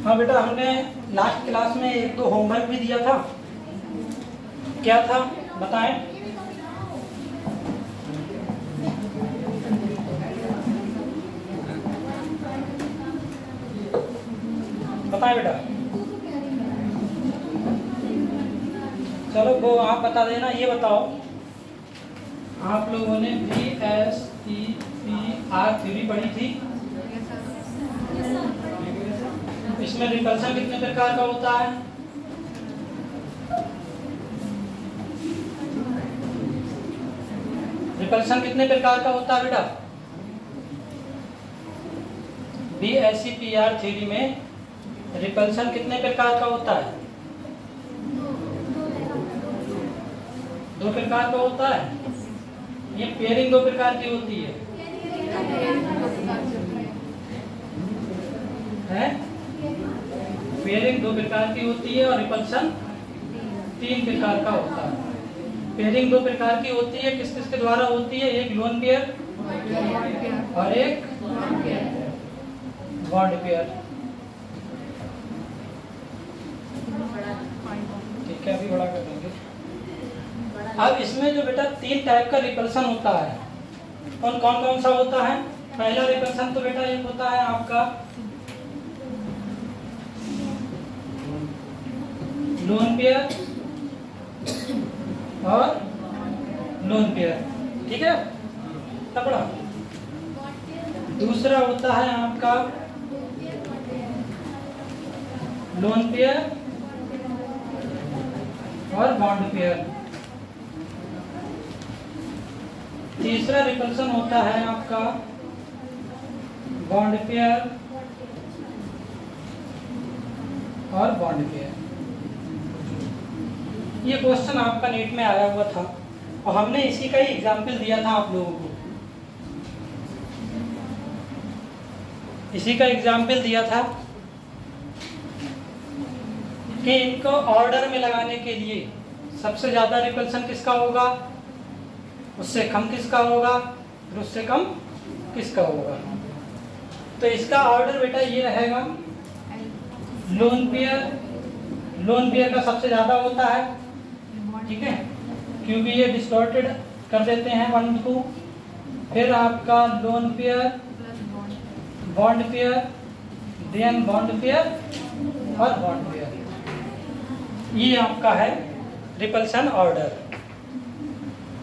हाँ बेटा, हमने लास्ट क्लास में एक दो होमवर्क भी दिया था। क्या था बताएं? बताएं बेटा। चलो वो आप बता देना। ये बताओ, आप लोगों ने VSEPR थ्योरी पढ़ी थी। इसमें रिपल्शन कितने प्रकार का होता है? रिपल्शन कितने प्रकार का होता है बेटा? VSEPR थ्योरी में रिपल्शन कितने प्रकार का होता है? दो प्रकार का होता है। ये पेयरिंग दो प्रकार की होती है। पेयरिंग दो प्रकार की होती है और रिपल्शन तीन प्रकार का होता है। पेयरिंग दो प्रकार की होती है, किस किस के द्वारा होती है? एक लोन पेयर और एक बॉन्ड पेयर। ठीक है, अभी बड़ा कर देंगे। अब इसमें जो बेटा तीन टाइप का रिपल्शन होता है, कौन कौन सा होता है? पहला रिपल्शन तो बेटा एक होता है आपका लोन पेयर और लोन पेयर। ठीक है, तगड़ा। दूसरा होता है आपका लोन पेयर और बॉन्ड पेयर। तीसरा रिपल्शन होता है आपका बॉन्ड पेयर और बॉन्ड पेयर। ये क्वेश्चन आपका नेट में आया हुआ था और हमने इसी का ही एग्जाम्पल दिया था आप लोगों को। इसी का एग्जाम्पल दिया था कि इनको ऑर्डर में लगाने के लिए सबसे ज्यादा रिपल्शन किसका होगा, उससे कम किसका होगा, फिर उससे कम किसका होगा। तो इसका ऑर्डर बेटा ये रहेगा, लोन पेयर का सबसे ज्यादा होता है। ठीक है, क्योंकि ये डिस्टॉर्टेड कर देते हैं 1 2। फिर आपका lone pair, bond pair, then bond pair और बॉन्ड पेयर। ये आपका है रिपल्शन ऑर्डर।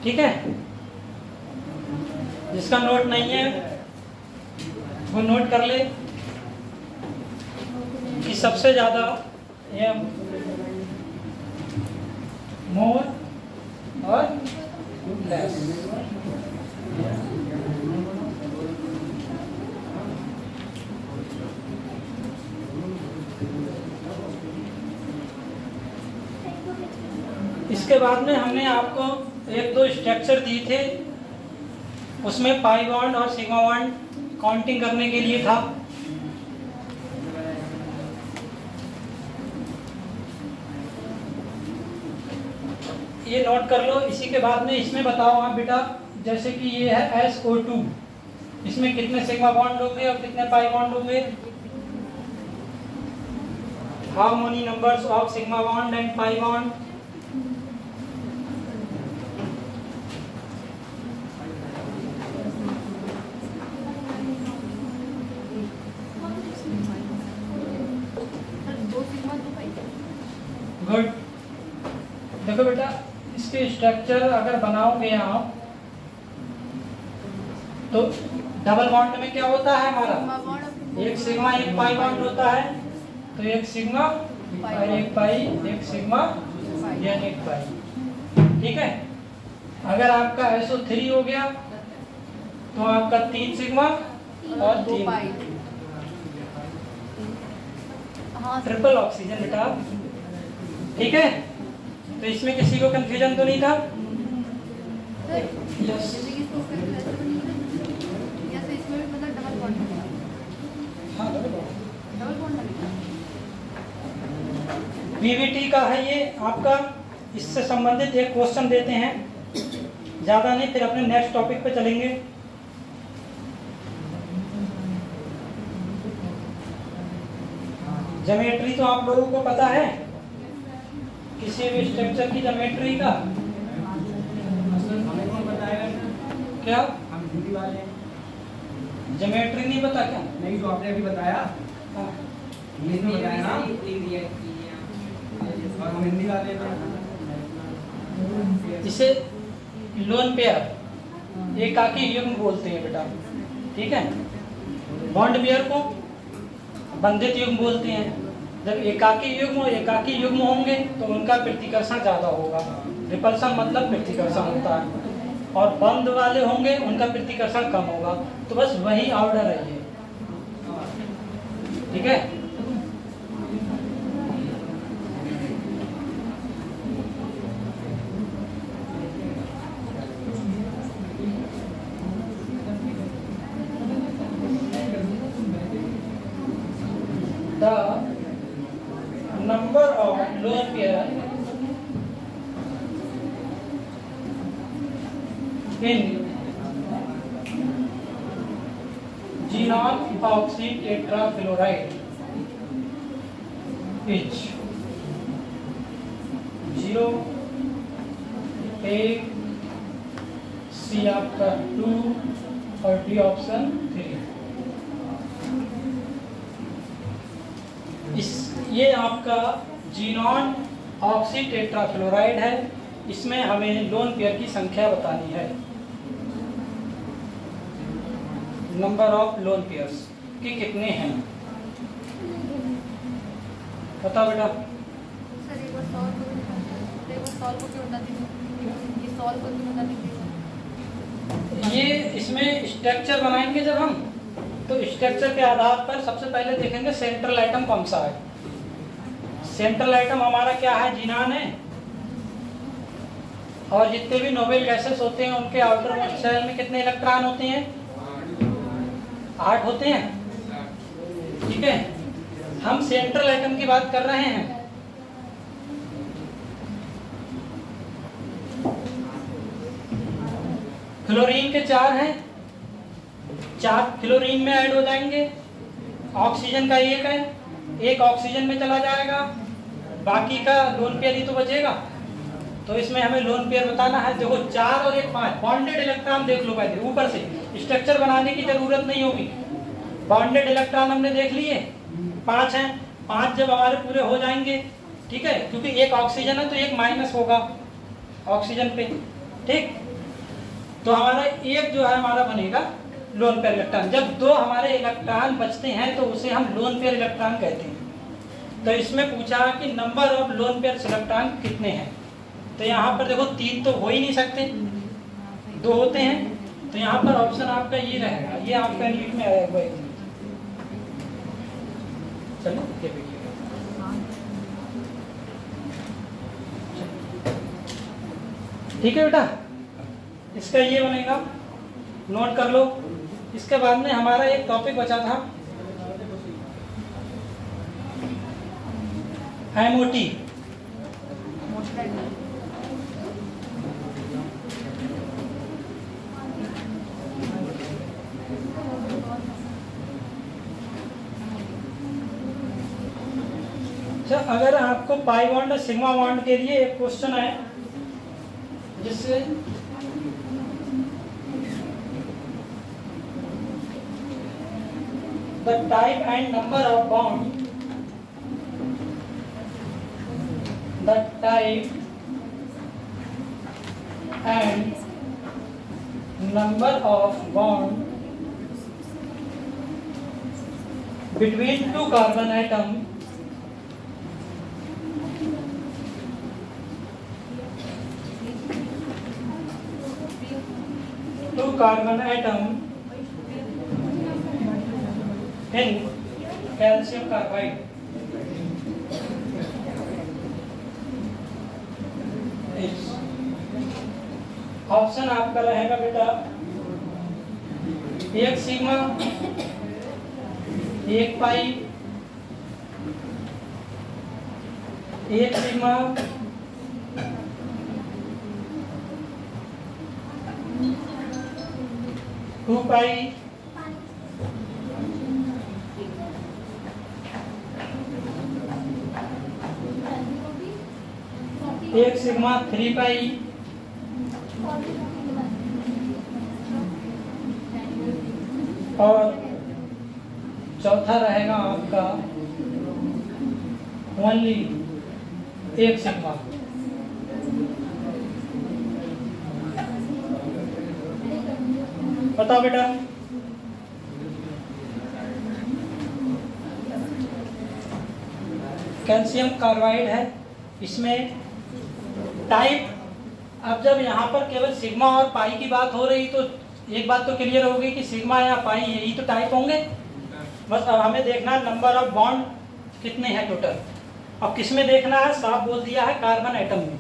ठीक है, जिसका नोट नहीं है वो नोट कर ले कि सबसे ज्यादा ये मोर और लेस। इसके बाद में हमने आपको एक दो स्ट्रक्चर दिए थे, उसमें पाई बॉन्ड और सिग्मा बॉन्ड काउंटिंग करने के लिए था। ये नोट कर लो। इसी के बाद में इसमें बताओ आप बेटा, जैसे कि ये है SO2, इसमें कितने सिग्मा बॉन्ड होंगे और कितने पाई बॉन्ड होंगे? How many numbers of sigma bond and pi bond? Good. देखो बेटा, इसके स्ट्रक्चर अगर बनाओगे आप तो डबल बॉन्ड में क्या होता है हमारा? एक सिग्मा एक पाई बॉन्ड होता है। तो एक सिग्मा और एक पाई, एक सिग्मा या एक पाई। ठीक है, अगर आपका SO3 हो गया तो आपका 3 सिग्मा और 3 पाई। ट्रिपल ऑक्सीजन बेटा। ठीक है, तो इसमें किसी को कंफ्यूजन तो नहीं था? यस। VVT का है ये आपका। इससे संबंधित एक क्वेश्चन देते हैं, ज़्यादा नहीं, फिर अपने नेक्स्ट टॉपिक पे चलेंगे। ज्योमेट्री तो आप लोगों को पता है, किसी भी स्ट्रक्चर की ज्योमेट्री का क्या हम हिंदी वाले हैं। ज्योमेट्री नहीं पता क्या? नहीं तो आपने अभी बताया, हाँ। इंग्लिश में बताया ना, और हम हिंदी वाले हैं। इसे लोन पेयर एकाकी युग्म बोलते हैं बेटा, ठीक है। बॉन्ड पेयर को बंधित युग्म बोलते हैं। जब एकाकी युग्म और एकाकी युग्म होंगे तो उनका प्रतिकर्षण ज्यादा होगा, रिपल्सन मतलब प्रतिकर्षण होता है, और बंद वाले होंगे उनका प्रतिकर्षण कम होगा। तो बस वही ऑर्डर है ये, ठीक है। The number of lone pair in xenon oxytetrafluoride is 0, 1, C आपका 2 और D ऑप्शन 3। ये आपका जीनॉन ऑक्सीटेट्राफ्लोराइड है, इसमें हमें लोन पेयर की संख्या बतानी है। नंबर ऑफ लोन पेयर्स कि कितने हैं, बताओ बेटा। ये इसमें स्ट्रक्चर बनाएंगे जब हम, तो स्ट्रक्चर के आधार पर सबसे पहले देखेंगे सेंट्रल आइटम कौन सा है। सेंट्रल आइटम हमारा क्या है, जीनान है। और जितने भी नोबेल गैसेस होते हैं उनके आउटर मोस्ट शेल में कितने इलेक्ट्रॉन होते हैं, 8 होते हैं, ठीक है। हम सेंट्रल आइटम की बात कर रहे हैं। क्लोरीन के 4 हैं, 4 क्लोरीन में ऐड हो जाएंगे। ऑक्सीजन का 1 है, 1 ऑक्सीजन में चला जाएगा, बाकी का लोन पेयर ही तो बचेगा। तो इसमें हमें लोन पेयर बताना है। देखो 4 और 1 5 बॉन्डेड इलेक्ट्रॉन देख लो पहले ऊपर से, स्ट्रक्चर बनाने की जरूरत नहीं होगी। बॉन्डेड इलेक्ट्रॉन हमने देख लिए 5 हैं, 5 जब हमारे पूरे हो जाएंगे, ठीक है, क्योंकि 1 ऑक्सीजन है तो 1 माइनस होगा ऑक्सीजन पे, ठीक। तो हमारा 1 जो है हमारा बनेगा लोन पेयर इलेक्ट्रॉन। जब 2 हमारे इलेक्ट्रॉन बचते हैं तो उसे हम लोन पेयर इलेक्ट्रॉन कहते हैं। तो इसमें पूछा कि number of lone pair electron कितने हैं, तो यहाँ पर देखो 3 तो हो ही नहीं सकते, 2 होते हैं। तो यहाँ पर ऑप्शन आपका ये रहेगा, ये आपका नीट में आया हुआ है। चलो ये ठीक है बेटा, इसका ये बनेगा, नोट कर लो। इसके बाद में हमारा एक टॉपिक बचा था एमओटी। अच्छा, अगर आपको पाई बॉन्ड और सिग्मा बॉन्ड के लिए एक क्वेश्चन है जिससे the type and number of bond, the type and number of bond between 2 carbon atom in calcium carbide। Option आपका रहेगा बेटा 1 सिग्मा, 1 पाई, 1 सिग्मा, 2 पाई, 1 सिग्मा 3 पाई और चौथा रहेगा आपका ओनली 1 सिग्मा। बताओ बेटा, कैल्शियम कार्बाइड है, इसमें टाइप। अब जब यहाँ पर केवल सिग्मा और पाई की बात हो रही तो एक बात तो क्लियर होगी कि सिग्मा या पाई यही तो टाइप होंगे। बस अब हमें देखना है नंबर ऑफ बॉन्ड कितने हैं टोटल। अब किस में देखना है, साफ बोल दिया है कार्बन एटम में,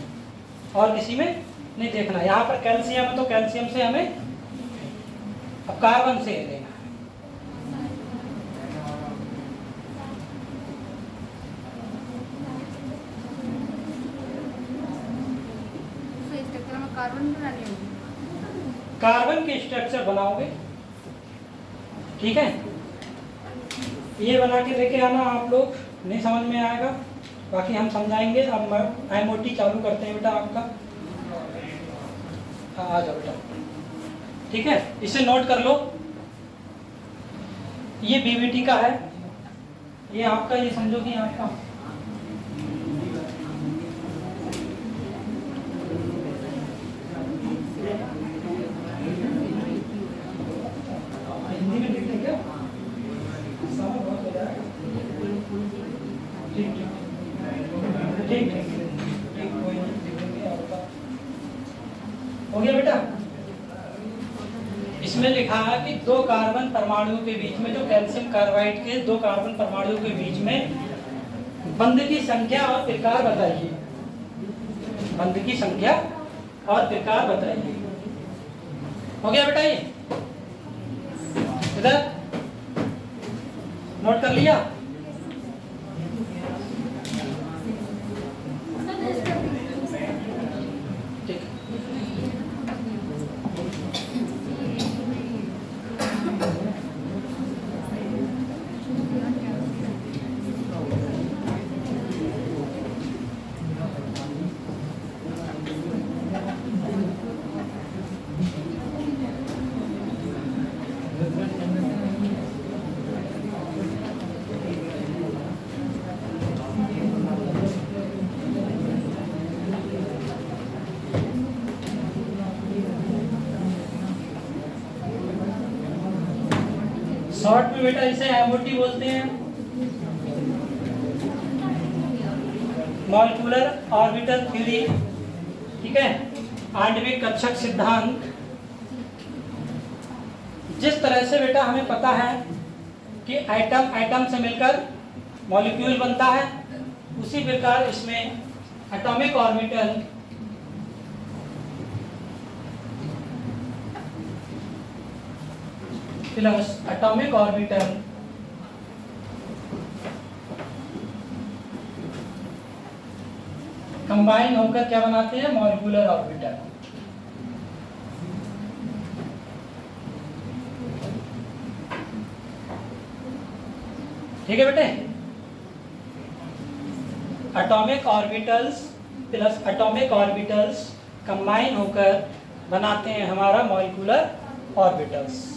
और किसी में नहीं देखना। यहाँ पर कैल्शियम है तो कैल्शियम से हमें अब कार्बन से लेना है। कार्बन के स्ट्रक्चर बनाओगे, ठीक है। ये बना के लेके आना आप लोग, नहीं समझ में आएगा बाकी हम समझाएंगे। अब MOT चालू करते हैं बेटा आपका। आ जाओ बेटा, ठीक है। इसे नोट कर लो, ये BBT का है, ये आपका, ये समझो कि आपका हिंदी में लिखते क्या, समय बहुत हो जाएगा। ठीक ठीक ठीक ठीक, कोई नहीं, लिखेंगे आपका। हो गया बेटा। इसमें लिखा है कि 2 कार्बन परमाणुओं के बीच में, जो कैल्शियम कार्बाइड के 2 कार्बन परमाणुओं के बीच में बंध की संख्या और प्रकार बताइए। बंध की संख्या और प्रकार बताइए। हो गया बेटा, ये इधर नोट कर लिया। शॉर्ट में बेटा इसे MOT बोलते हैं, मॉलिक्यूलर ऑर्बिटल थ्योरी, ठीक है। आणविक कक्षक सिद्धांत। जिस तरह से बेटा हमें पता है कि एटम एटम से मिलकर मॉलिक्यूल बनता है, उसी प्रकार इसमें atomic orbital plus atomic orbital combine होकर क्या बनाते हैं, मॉलिक्यूलर ऑर्बिटल। ठीक है बेटे, atomic orbitals plus atomic orbitals combine होकर बनाते हैं हमारा मॉलिक्यूलर ऑर्बिटल्स,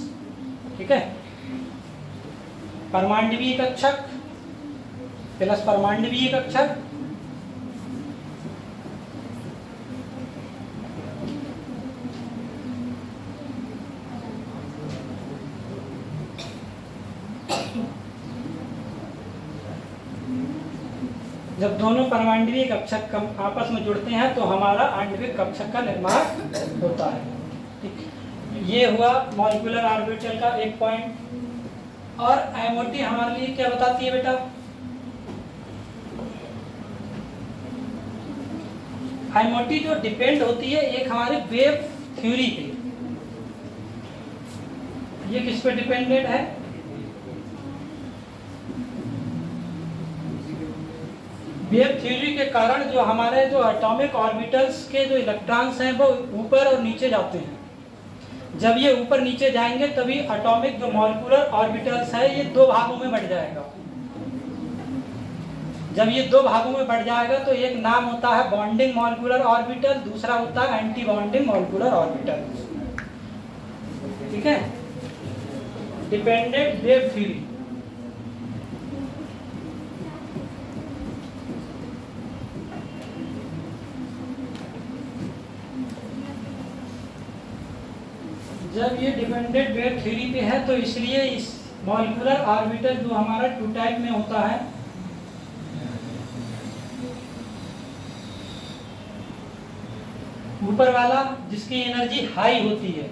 ठीक है। परमाण्वीय कक्षक प्लस परमाण्वीय कक्षक जब दोनों परमाण्वीय कक्षक आपस में जुड़ते हैं तो हमारा आणविक कक्षक का निर्माण होता है, ठीक। ये हुआ मॉलिक्यूलर ऑर्बिटल का एक पॉइंट। और MOT हमारे लिए क्या बताती है बेटा, MOT जो डिपेंड होती है एक हमारे वेव थ्योरी पे। ये किस पे डिपेंडेंट है, वेव थ्योरी के कारण जो हमारे जो एटॉमिक ऑर्बिटल्स के जो इलेक्ट्रॉन्स हैं वो ऊपर और नीचे जाते हैं। जब ये ऊपर नीचे जाएंगे तभी एटॉमिक जो मॉलिक्यूलर ऑर्बिटल्स है ये 2 भागों में बट जाएगा। जब ये दो भागों में बढ़ जाएगा तो एक नाम होता है बॉन्डिंग मॉलिक्यूलर ऑर्बिटल, दूसरा होता है एंटी बॉन्डिंग मॉलिक्यूलर ऑर्बिटल। ठीक है, डिपेंडेंट वेव थ्योरी। जब ये डिपेंडेंट वेव थ्योरी पे है तो इसलिए इस मॉलिक्यूलर ऑर्बिटल जो हमारा टू टाइप में होता है, ऊपर वाला जिसकी एनर्जी हाई होती है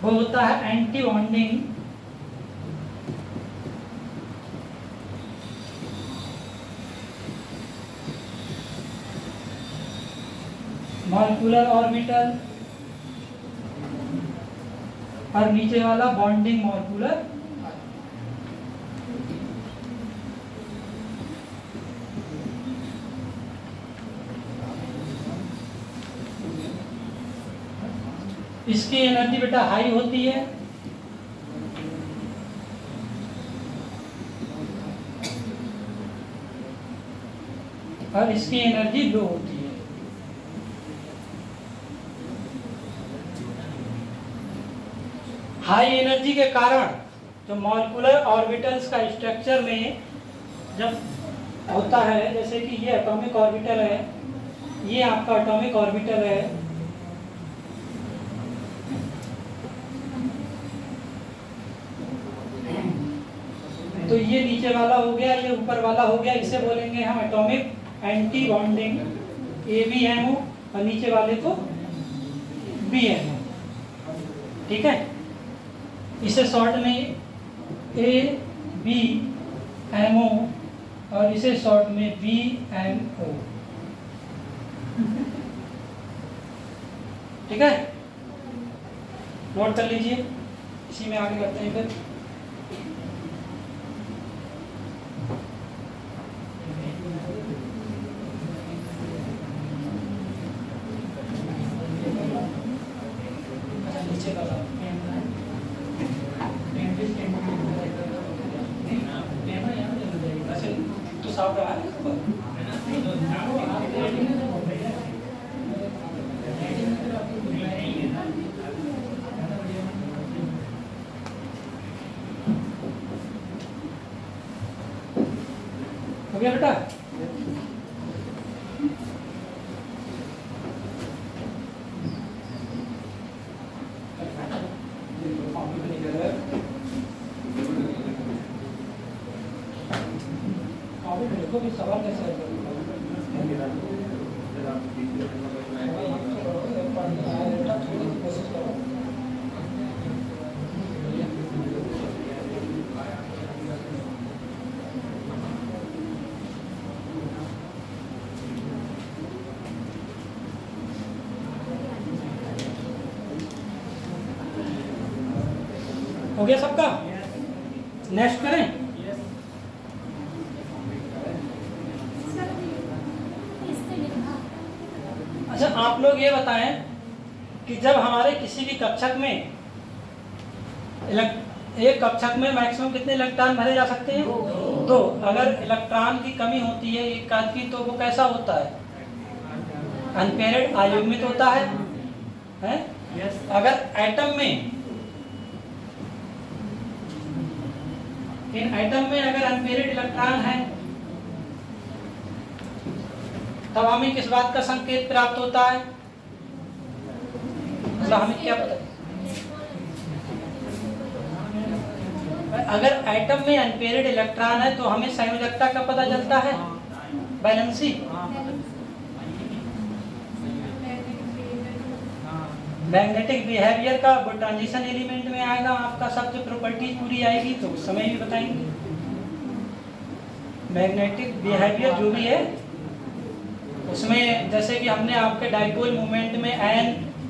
वो होता है एंटी बॉन्डिंग मॉलिक्यूलर ऑर्बिटल, और नीचे वाला बॉन्डिंग मॉलिक्यूलर। इसकी एनर्जी बेटा हाई होती है और इसकी एनर्जी लो होती है। हाई एनर्जी के कारण जो मॉलिक्यूलर ऑर्बिटल्स का स्ट्रक्चर में जब होता है, जैसे कि ये एटॉमिक ऑर्बिटल है, ये आपका एटॉमिक ऑर्बिटल है, तो ये नीचे वाला हो गया, ये ऊपर वाला हो गया, इसे बोलेंगे हम एटॉमिक एंटी बॉन्डिंग ABMO, और नीचे वाले को BMO। ठीक है, इसे शॉर्ट में ABMO और इसे शॉर्ट में BMO। ठीक है, नोट कर लीजिए, इसी में आगे करते हैं फिर। हो गया बेटा? सवाल कैसे हो गया सबका? नेक्स्ट करें। अच्छा, आप लोग ये बताएं कि जब हमारे किसी भी कक्षक में एक कक्षक में मैक्सिमम कितने इलेक्ट्रॉन भरे जा सकते हैं? 2। अगर इलेक्ट्रॉन की कमी होती है एक काल की, तो वो कैसा होता है? अनपेयर्ड अयुग्मित होता है, हैं? अगर एटम में, इन एटम में अगर अनपेयर्ड इलेक्ट्रॉन है तब हमें किस बात का संकेत प्राप्त होता है? मतलब हमें क्या पता? अगर एटम में अनपेयर्ड इलेक्ट्रॉन है तो हमें संयोजकता का पता चलता है, बैलेंसी। मैग्नेटिक बिहेवियर का वो ट्रांजिशन एलिमेंट में आएगा, आपका सब जो प्रॉपर्टीज पूरी आएगी तो उस समय भी बताएंगे। मैग्नेटिक बिहेवियर जो भी है उसमें, जैसे कि हमने आपके डाइपोल मूवमेंट में n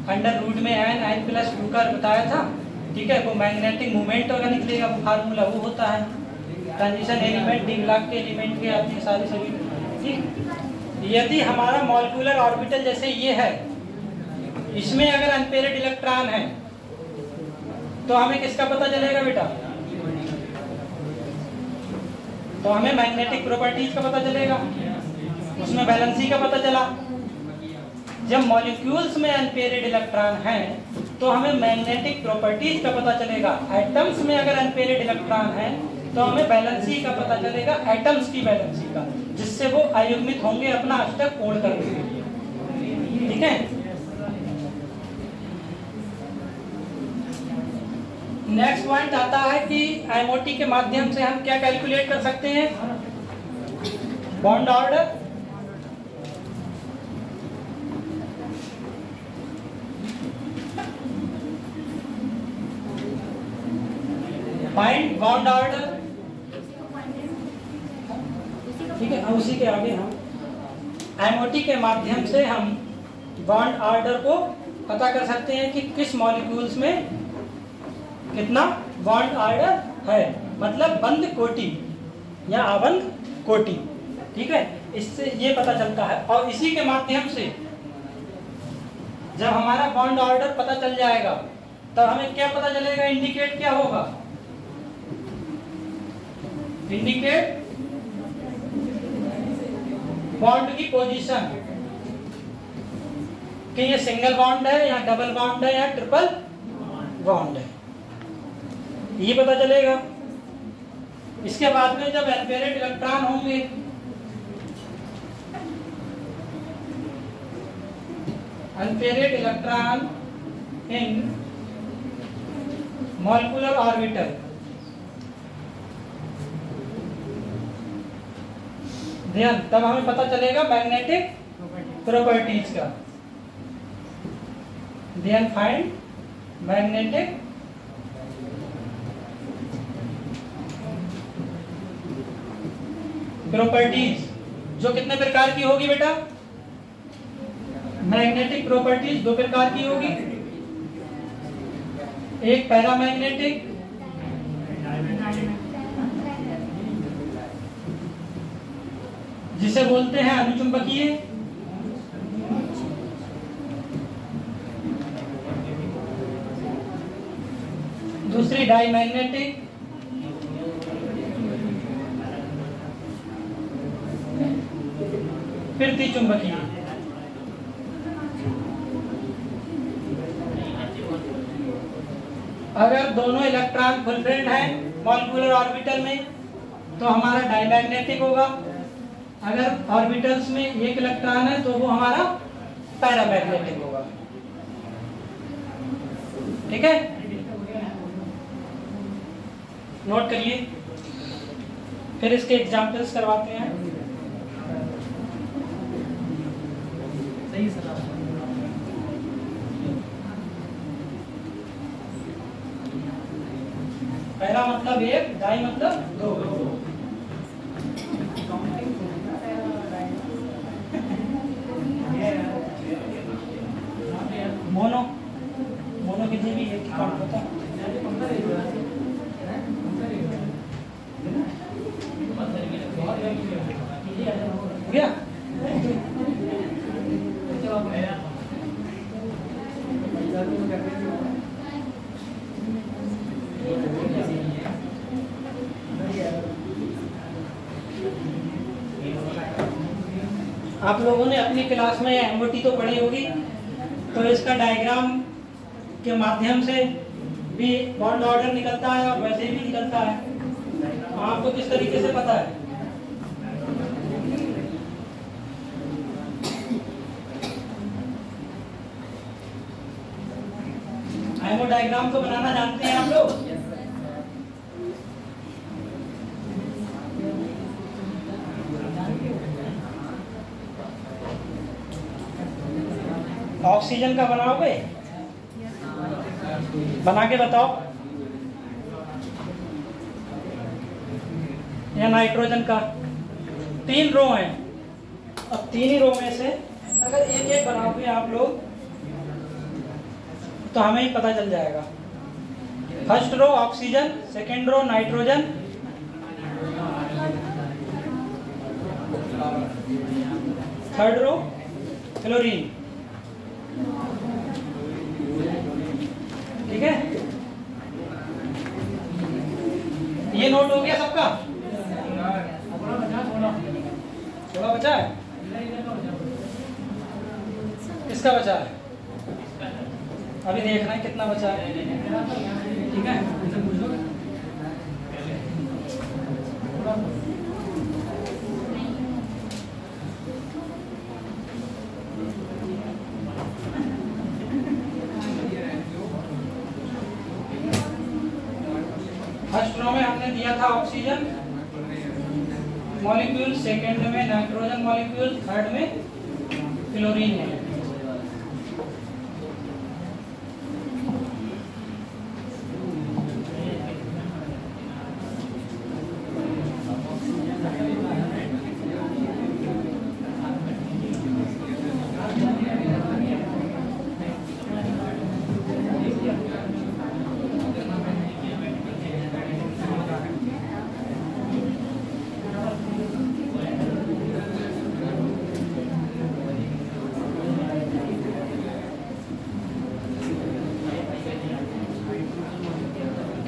में n+2 का बताया था, ठीक है, वो मैग्नेटिक मूवमेंट अगर निकलेगा वो फार्मूला वो होता है। ट्रांजिशन एलिमेंट डी ब्लॉक के एलिमेंट के आते हैं सारे सभी। ठीक, यदि हमारा मॉलिक्यूलर ऑर्बिटल जैसे ये है, इसमें अगर अनपेयर्ड इलेक्ट्रॉन है तो हमें किसका पता चलेगा बेटा? तो हमें मैग्नेटिक प्रॉपर्टीज का पता चलेगा, उसमें वैलेंसी का पता चला। जब मॉलिक्यूल्स में अनपेयर्ड इलेक्ट्रॉन हैं तो हमें मैग्नेटिक प्रॉपर्टीज का पता चलेगा। एटम्स में अगर अनपेयर्ड इलेक्ट्रॉन है तो हमें वैलेंसी का पता चलेगा, एटम्स की वैलेंसी का, जिससे वो अयुग्मित होंगे अपना अष्टक पूर्ण करने के लिए। ठीक है। नेक्स्ट पॉइंट आता है कि एमओटी के माध्यम से हम क्या कैलकुलेट कर सकते हैं? Bond order, find bond order. ठीक है, उसी के आगे हम एमओटी के माध्यम से हम बॉन्ड ऑर्डर को पता कर सकते हैं कि किस मॉलिक्यूल्स में कितना बॉन्ड ऑर्डर है, मतलब बंद कोटि या अबंध कोटि। ठीक है, इससे ये पता चलता है। और इसी के माध्यम से जब हमारा बॉन्ड ऑर्डर पता चल जाएगा तब हमें क्या पता चलेगा? इंडिकेट क्या होगा? इंडिकेट बॉन्ड की पोजीशन, कि ये सिंगल बॉन्ड है या डबल बॉन्ड है या ट्रिपल बॉन्ड है, ये पता चलेगा। इसके बाद में जब अनपेयर्ड इलेक्ट्रॉन होंगे unpaired electron in molecular orbital, ध्यान, तब हमें पता चलेगा मैग्नेटिक प्रॉपर्टीज का। ध्यान, फाइंड मैग्नेटिक प्रॉपर्टीज, जो कितने प्रकार की होगी बेटा? मैग्नेटिक प्रॉपर्टीज दो प्रकार की होगी, एक पैरामैग्नेटिक, जिसे बोलते हैं अनुचुंबकीय, दूसरी डाईमैग्नेटिक, फिर द्विचुंबकीय। अगर दोनों इलेक्ट्रॉन फुलफिल्ड हैं मॉलिक्यूलर ऑर्बिटल में तो हमारा डाईमैग्नेटिक होगा। अगर ऑर्बिटल्स में एक इलेक्ट्रॉन है तो वो हमारा पैरामैग्नेटिक होगा। ठीक है, नोट करिए, फिर इसके एग्जांपल्स करवाते हैं। पैरा मतलब एक, डाई मतलब दो। मोनो, मोनो किसी भी एक काउंट होता है। गया? आप लोगों ने अपनी क्लास में एमओटी तो पढ़ी होगी, तो इसका डायग्राम के माध्यम से भी बॉन्ड ऑर्डर निकलता है और वैसे भी निकलता है। आपको किस तरीके से पता है? एमओ डायग्राम तो बनाना जानते हैं आप लोग? ऑक्सीजन का बनाओगे? बना के बताओ। या नाइट्रोजन का? 3 रो हैं, अब 3 ही रो में से अगर एक एक बनाओगे आप लोग तो हमें ही पता चल जाएगा। First row oxygen, second row nitrogen, third row chlorine. ठीक है, ये नोट हो गया सबका? बचा है? किसका बचा है? अभी देखना है कितना बचा है। ठीक है, फर्स्ट रो में हमने दिया था ऑक्सीजन मॉलिक्यूल, सेकंड में नाइट्रोजन मॉलिक्यूल, थर्ड में क्लोरीन मॉलिक्यूल।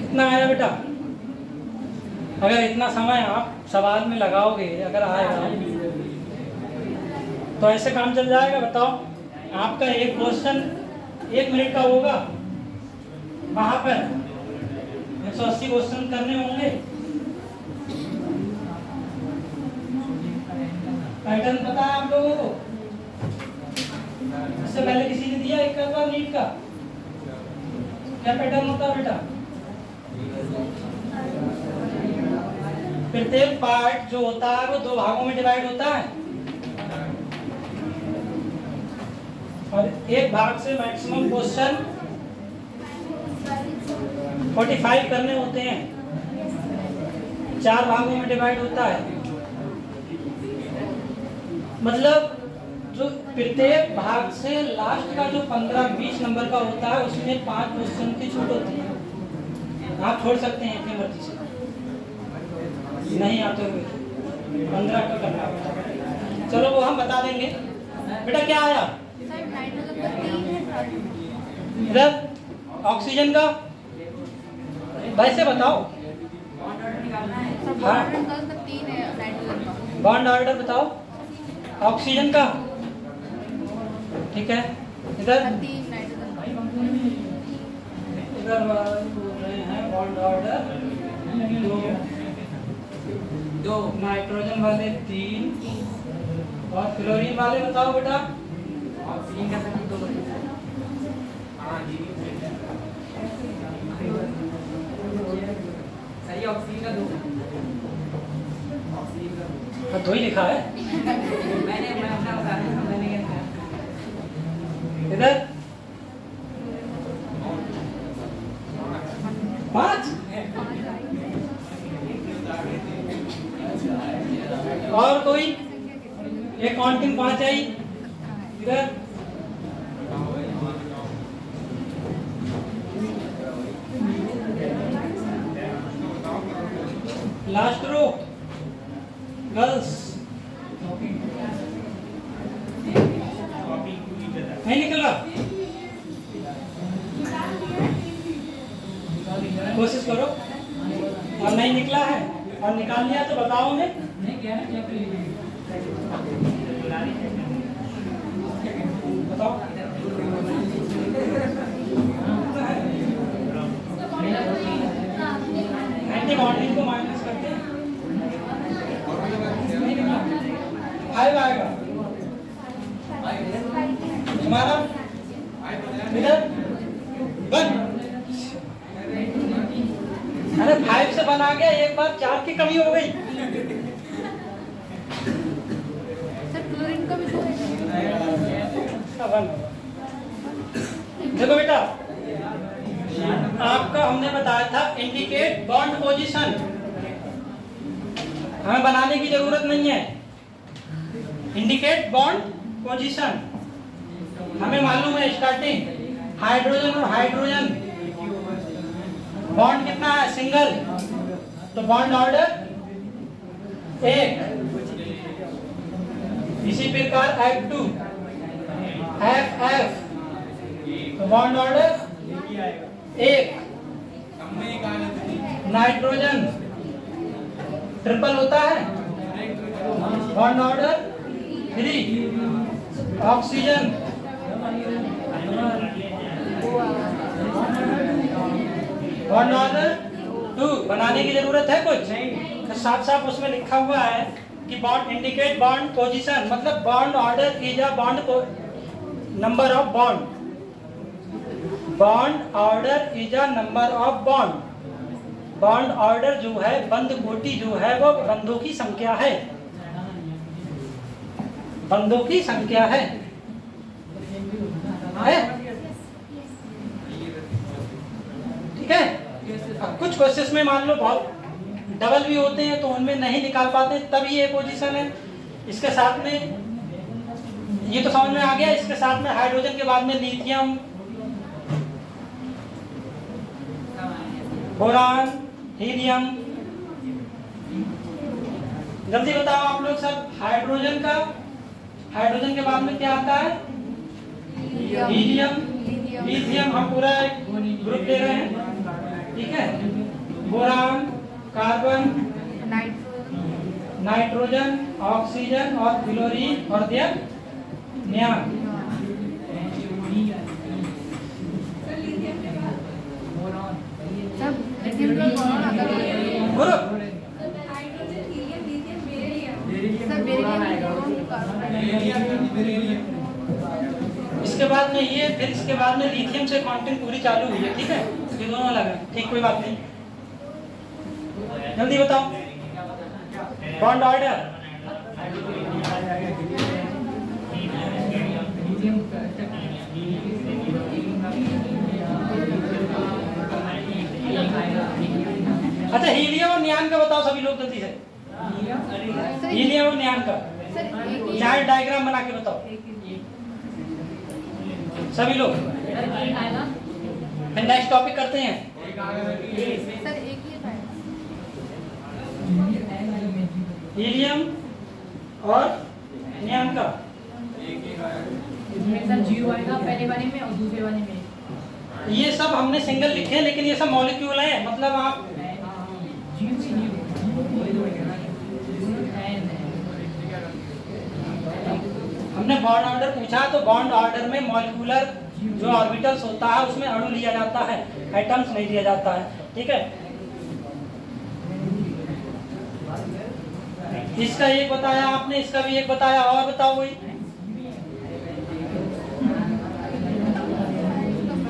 कितना आया बेटा? अगर इतना समय आप सवाल में लगाओगे, अगर आएगा तो ऐसे काम चल जाएगा। बताओ, आपका एक क्वेश्चन 1 मिनट का होगा, वहां पर 180 क्वेश्चन करने होंगे। पैटर्न पता है आप लोगों को? इससे पहले किसी ने दिया एक बार नीट का? क्या पैटर्न होता है बेटा? प्रत्येक पार्ट जो होता है वो 2 भागों में डिवाइड होता है और एक भाग से मैक्सिमम क्वेश्चन 45 करने होते हैं। 4 भागों में डिवाइड होता है, मतलब जो प्रत्येक भाग से लास्ट का जो 15-20 नंबर का होता है उसमें 5 क्वेश्चन की छूट होती है। आप छोड़ सकते हैं अपनी मर्जी से, नहीं आते हुए 15 का करना होता। चलो वो हम बता देंगे। बेटा क्या आया इधर ऑक्सीजन का? वैसे बताओ, हाँ बॉन्ड ऑर्डर बताओ ऑक्सीजन का। ठीक है, इधर इधर बोल रहे हैं बॉन्ड ऑर्डर 2, नाइट्रोजन वाले 3 और क्लोरीन वाले बताओ बेटा। ऑक्सीजन का सही, ऑक्सीजन का 2 ही लिखा है। इधर 5 और कोई एक काउंटिंग 5 आई इधर। लास्ट रो गर्ल्स नहीं निकला, कोशिश करो। और नहीं निकला है और निकाल लिया तो बताओ हमें। बताओ एंटीबॉडी को माइनस करते हैं, नहीं निकला 5 आएगा तुम्हारा इधर 1। अरे 5 से बना गया, एक बार 4 की कमी हो गई। सर क्लोरीन का भी तो देखो बेटा, आपका हमने बताया था इंडिकेट बॉन्ड पोजीशन, हमें बनाने की जरूरत नहीं है। इंडिकेट बॉन्ड पोजीशन हमें मालूम है। स्टार्टिंग हाइड्रोजन और हाइड्रोजन बॉन्ड कितना है? सिंगल, तो बॉन्ड ऑर्डर 1। इसी प्रकार F2 FF, तो बॉन्ड ऑर्डर 1। नाइट्रोजन ट्रिपल होता है, bond order 3 oxygen, bond order 2 बनाने की जरूरत है कुछ? तो साफ साफ उसमें लिखा हुआ है कि बॉन्ड इंडिकेट बॉन्ड पोजीशन, मतलब bond order is a bond number of bond, bond order is a number of bond. Bond order जो है, बंद कोटि जो है, वो बंधों की संख्या है, बंधों की संख्या है? ठीक है। अब कुछ क्वेश्चंस में मान लो बहुत डबल भी होते हैं तो उनमें नहीं निकाल पाते, तब ये पोजीशन है। इसके साथ में ये तो समझ में आ गया। इसके साथ में हाइड्रोजन के बाद में लिथियम, बोरान, हीलियम। जल्दी बताओ आप लोग सब, हाइड्रोजन का, हाइड्रोजन के बाद में क्या आता है? हीलियम, लिथियम, हम पूरा ग्रुप ले रहे हैं, ठीक है। बोरान, कार्बन, नाइट्रोजन, ऑक्सीजन और क्लोरीन और दिया नियॉन। इसके बाद में ये, फिर इसके बाद में लिथियम से काउंटिंग पूरी चालू हुई है, ठीक है। ये दोनों अलग है, ठीक, कोई बात नहीं। जल्दी बताओ बॉन्ड ऑर्डर। अच्छा, हीलियम और नियॉन का बताओ सभी लोग जल्दी से। हीलियम और नियॉन का चार्ट डायग्राम बना के बताओ सभी लोग। फिर नेक्स्ट टॉपिक करते हैं। हीलियम और नियॉन का जीरो आएगा पहले वाले में और दूसरे वाले में। ये सब हमने सिंगल लिखे हैं, लेकिन ये सब मॉलिक्यूल है, मतलब आप हमने बॉन्ड ऑर्डर पूछा तो बॉन्ड ऑर्डर में मॉलिक्यूलर जो ऑर्बिटल्स होता है उसमें अणु लिया जाता है, एटम्स नहीं लिया जाता है, ठीक है। इसका एक बताया आपने, इसका भी एक बताया, और बताओ वही।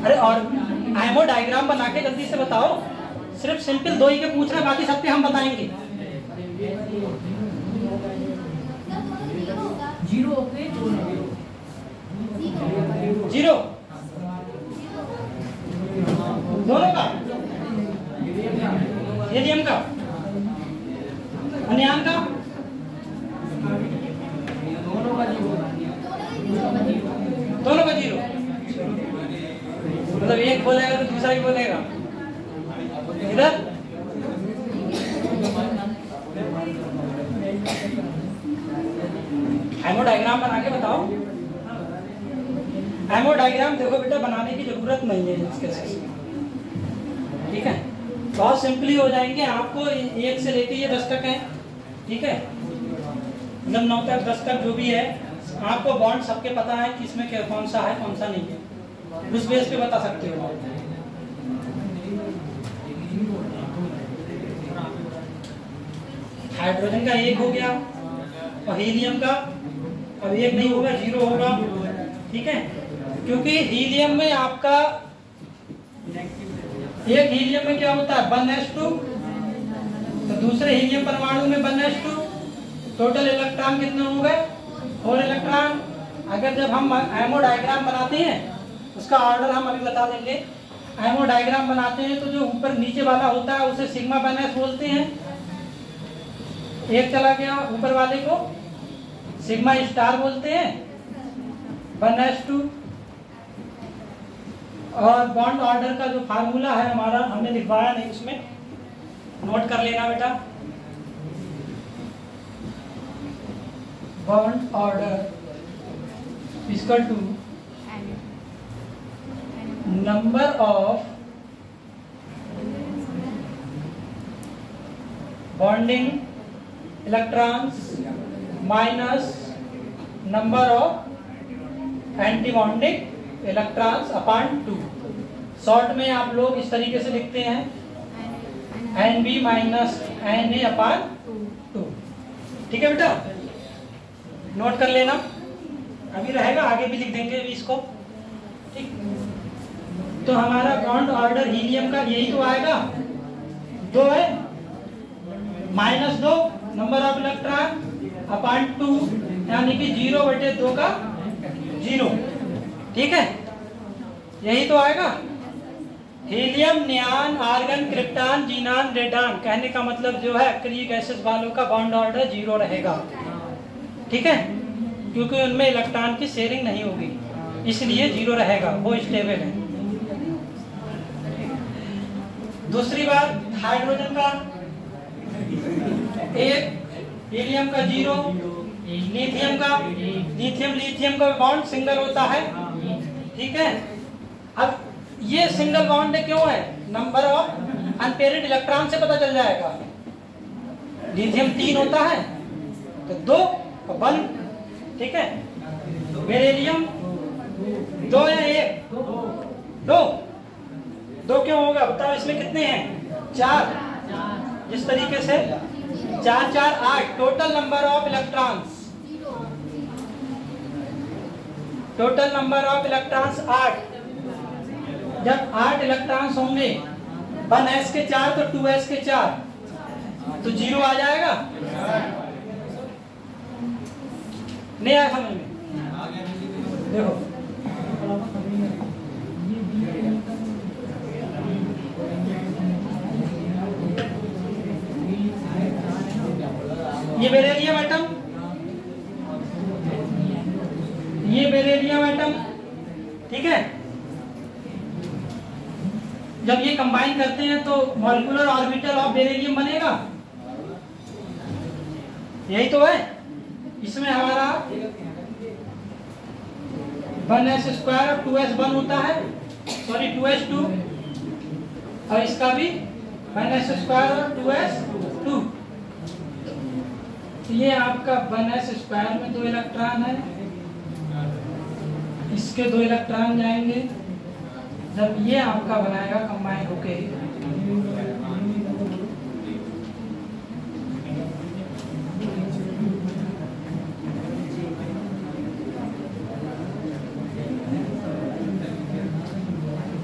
अरे और आयमो डायग्राम बना के जल्दी से बताओ। सिर्फ सिंपल दो ही के पूछ रहे, बाकी सब पे हम बताएंगे। जीरो ओके, जीरो दोनों का, हीलियम का, नियॉन का, दोनों का जीरो। मतलब एक बोलेगा तो दूसरा ही बोलेगा। इधर एमो डायग्राम बना के बताओ। एमो डायग्राम देखो बेटा, बनाने की जरूरत नहीं है इसके साथ, ठीक है। बहुत सिंपली हो जाएंगे। आपको 1 से लेके ये 10 तक है, ठीक है, मतलब 9 तक 10 तक जो भी है, आपको बॉन्ड सबके पता है कि इसमें कौन सा है कौन सा नहीं है, उस बेस पे बता सकते हो। हाइड्रोजन का 1 हो गया और हीलियम का अब 1 नहीं होगा, 0 होगा, ठीक है। क्योंकि हीलियम में आपका एक हीलियम में क्या होता है 1s2, तो दूसरे हीलियम परमाणु में 1s2, टोटल इलेक्ट्रॉन कितने हो गए 4 इलेक्ट्रॉन। अगर जब हम एमो डायग्राम बनाते हैं, उसका ऑर्डर हम अभी बता देंगे। एमो डायग्राम बनाते हैं तो जो ऊपर नीचे वाला होता है उसे सिग्मा 1s बोलते हैं। एक चला गया ऊपर वाले को सिग्मा स्टार बोलते हैं, 1s2। और बॉन्ड ऑर्डर का जो फार्मूला है हमारा, हमने लिखवाया नहीं, उसमें नोट कर लेना बेटा। Bond order equal to number of bonding electrons minus number of anti bonding electrons upon 2। Short में आप लोग इस तरीके से लिखते हैं NB माइनस Na अपॉन 2। ठीक है बेटा, नोट कर लेना, अभी रहेगा आगे भी लिख देंगे अभी इसको। ठीक, तो हमारा बॉन्ड ऑर्डर हीलियम का यही तो आएगा, 2 है, -2 नंबर ऑफ इलेक्ट्रॉन अपॉन 2, यानी कि 0/2 का 0। ठीक है, यही तो आएगा। Helium, नियान, argon, krypton, xenon, radon, कहने का मतलब जो है एक्रिलिक एसिड वालों का बॉन्ड ऑर्डर 0 रहेगा। ठीक है, क्योंकि उनमें इलेक्ट्रॉन की शेयरिंग नहीं होगी, इसलिए 0 रहेगा, वो स्टेबल है। दूसरी बात, हाइड्रोजन का 1, हीलियम का 0, लिथियम का बॉन्ड सिंगल होता है। ठीक है, अब ये सिंगल बॉन्ड क्यों है, नंबर ऑफ अनपेयर्ड इलेक्ट्रॉन से पता चल जाएगा। लिथियम 3 होता है तो 2 और 1। ठीक है, बेरिलियम 2 या 1, 2 क्यों होगा बताओ, इसमें कितने हैं, 4। जिस तरीके से 4 4 8 total number of electrons, total number of electrons 8। जब 8 इलेक्ट्रॉन्स होंगे 1s के 4 तो 2s के 4 तो 0 आ जाएगा। नहीं आया समझ में? देखो ये बेरिलियम एटम, ये बेरिलियम एटम। ठीक है, जब ये कंबाइन करते हैं तो मॉलिक्यूलर ऑर्बिटल ऑफ बेरिलियम बनेगा, यही तो है। इसमें हमारा 1s² और 2s1 होता है, सॉरी 2s2, और इसका भी 1s² और 2s2। तो ये आपका 1s² में 2 इलेक्ट्रॉन है, इसके 2 इलेक्ट्रॉन जाएंगे। जब ये आपका बनाएगा कंबाइन होके,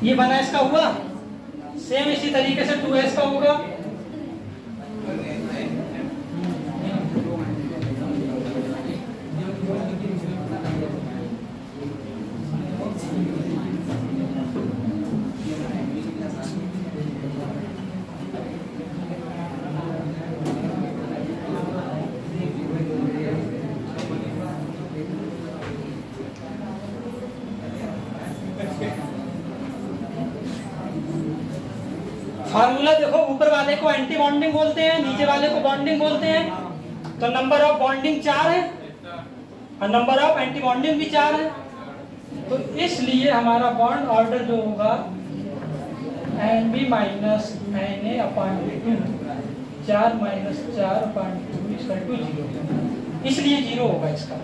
ये 1s का हुआ, सेम इसी तरीके से 2s का होगा। फार्मूला देखो, ऊपर वाले को एंटी बॉन्डिंग बोलते हैं, नीचे वाले को बॉन्डिंग बोलते हैं। तो नंबर ऑफ बॉन्डिंग 4 है और नंबर ऑफ एंटी बॉन्डिंग भी 4 है। तो इसलिए हमारा बॉन्ड ऑर्डर जो होगा NB minus Na upon 2, 4 minus 4 upon 2 equal to 0, इसलिए 0 होगा इसका।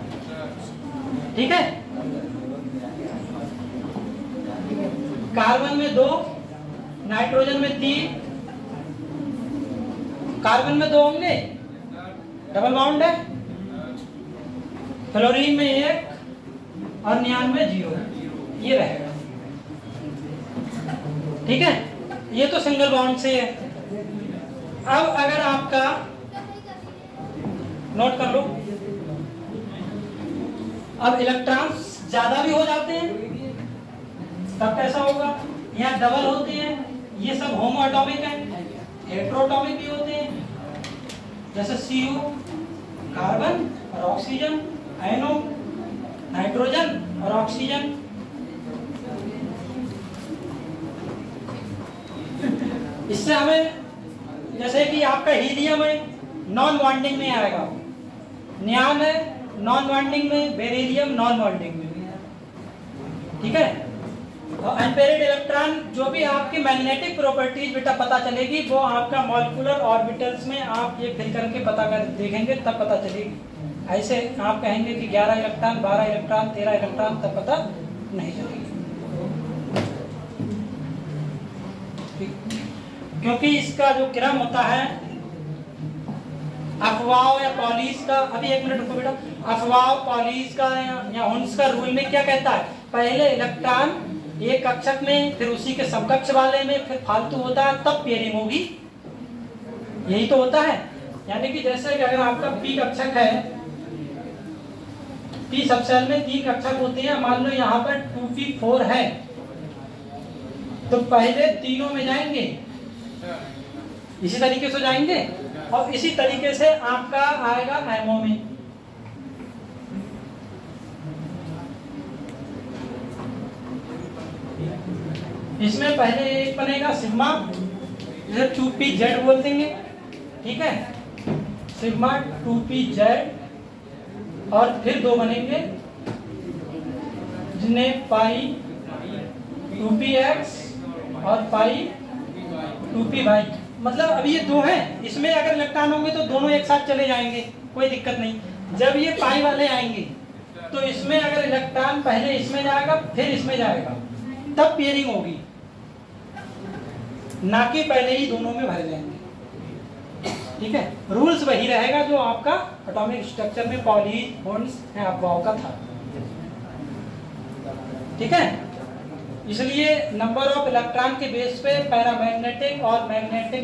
ठीक है, कार्बन में 2, नाइट्रोजन में 3, कार्बन में 2 होंगे, डबल बॉन्ड है, फ्लोरीन में 1 और नियान में 0, ये रहेगा। ठीक है, ये तो सिंगल बॉन्ड से है। अब अगर आपका, नोट कर लो, अब इलेक्ट्रॉन्स ज्यादा भी हो जाते हैं तब कैसा होगा, यहाँ डबल होते हैं, ये सब होमो एटॉमिक है, हेटेरोटॉमिक भी होते हैं, जैसे CO कार्बन और ऑक्सीजन, NO नाइट्रोजन और ऑक्सीजन। इससे हमें, जैसे कि आपका हीलियम है नॉन बॉन्डिंग में आएगा, नियान है नॉन बॉन्डिंग में, बेरिलियम नॉन बॉन्डिंग में। ठीक है, और अनपेयर्ड इलेक्ट्रॉन जो भी आपकी मैग्नेटिक प्रॉपर्टीज बेटा पता चलेगी वो आपका मॉलिक्यूलर ऑर्बिटल्स में आप ये फिल करके पता कर देखेंगे तब पता चलेगी। ऐसे आप कहेंगे कि 11 इलेक्ट्रॉन, 12 इलेक्ट्रॉन, 13 इलेक्ट्रॉन, तब पता नहीं चलेगी। क्योंकि इसका जो क्रम होता है अफवाह या पॉलिश का, अभी 1 मिनट रुको बेटा, अफवाह पॉलिश का या हुन्स का रूल में क्या कहता है, पहले इलेक्ट्रॉन एक कक्षक में, फिर उसी के समकक्ष वाले में, फिर फालतू होता है, तब पेयरिंग होगी। यही तो होता है। यानी कि जैसे कि अगर आपका पी कक्षक है, पी सबसेल में 3 कक्षक होते हैं, मान लो यहाँ पर 2p4 है, तो पहले तीनों में जाएंगे, इसी तरीके से जाएंगे, और इसी तरीके से आपका आएगा एमओ में। इसमें पहले एक बनेगा सिग्मा, जिसे 2pz बोल देंगे, ठीक है, सिग्मा 2pz, और फिर 2 बनेंगे जिन्हें पाई 2px और पाई 2py। मतलब अब ये 2 हैं, इसमें अगर इलेक्ट्रॉन होंगे तो दोनों एक साथ चले जाएंगे, कोई दिक्कत नहीं। जब ये पाई वाले आएंगे तो इसमें अगर इलेक्ट्रॉन पहले इसमें जाएगा फिर इसमें जाएगा, तब पेयरिंग होगी, ना कि पहले ही दोनों में भर जाएंगे। ठीक है, रूल्स वही रहेगा जो आपका एटॉमिक स्ट्रक्चर में पॉलीज, बॉन्ड्स या अफवाह का था। ठीक है, इसलिए नंबर ऑफ इलेक्ट्रॉन के बेस पे पैरामैग्नेटिक और मैग्नेटिक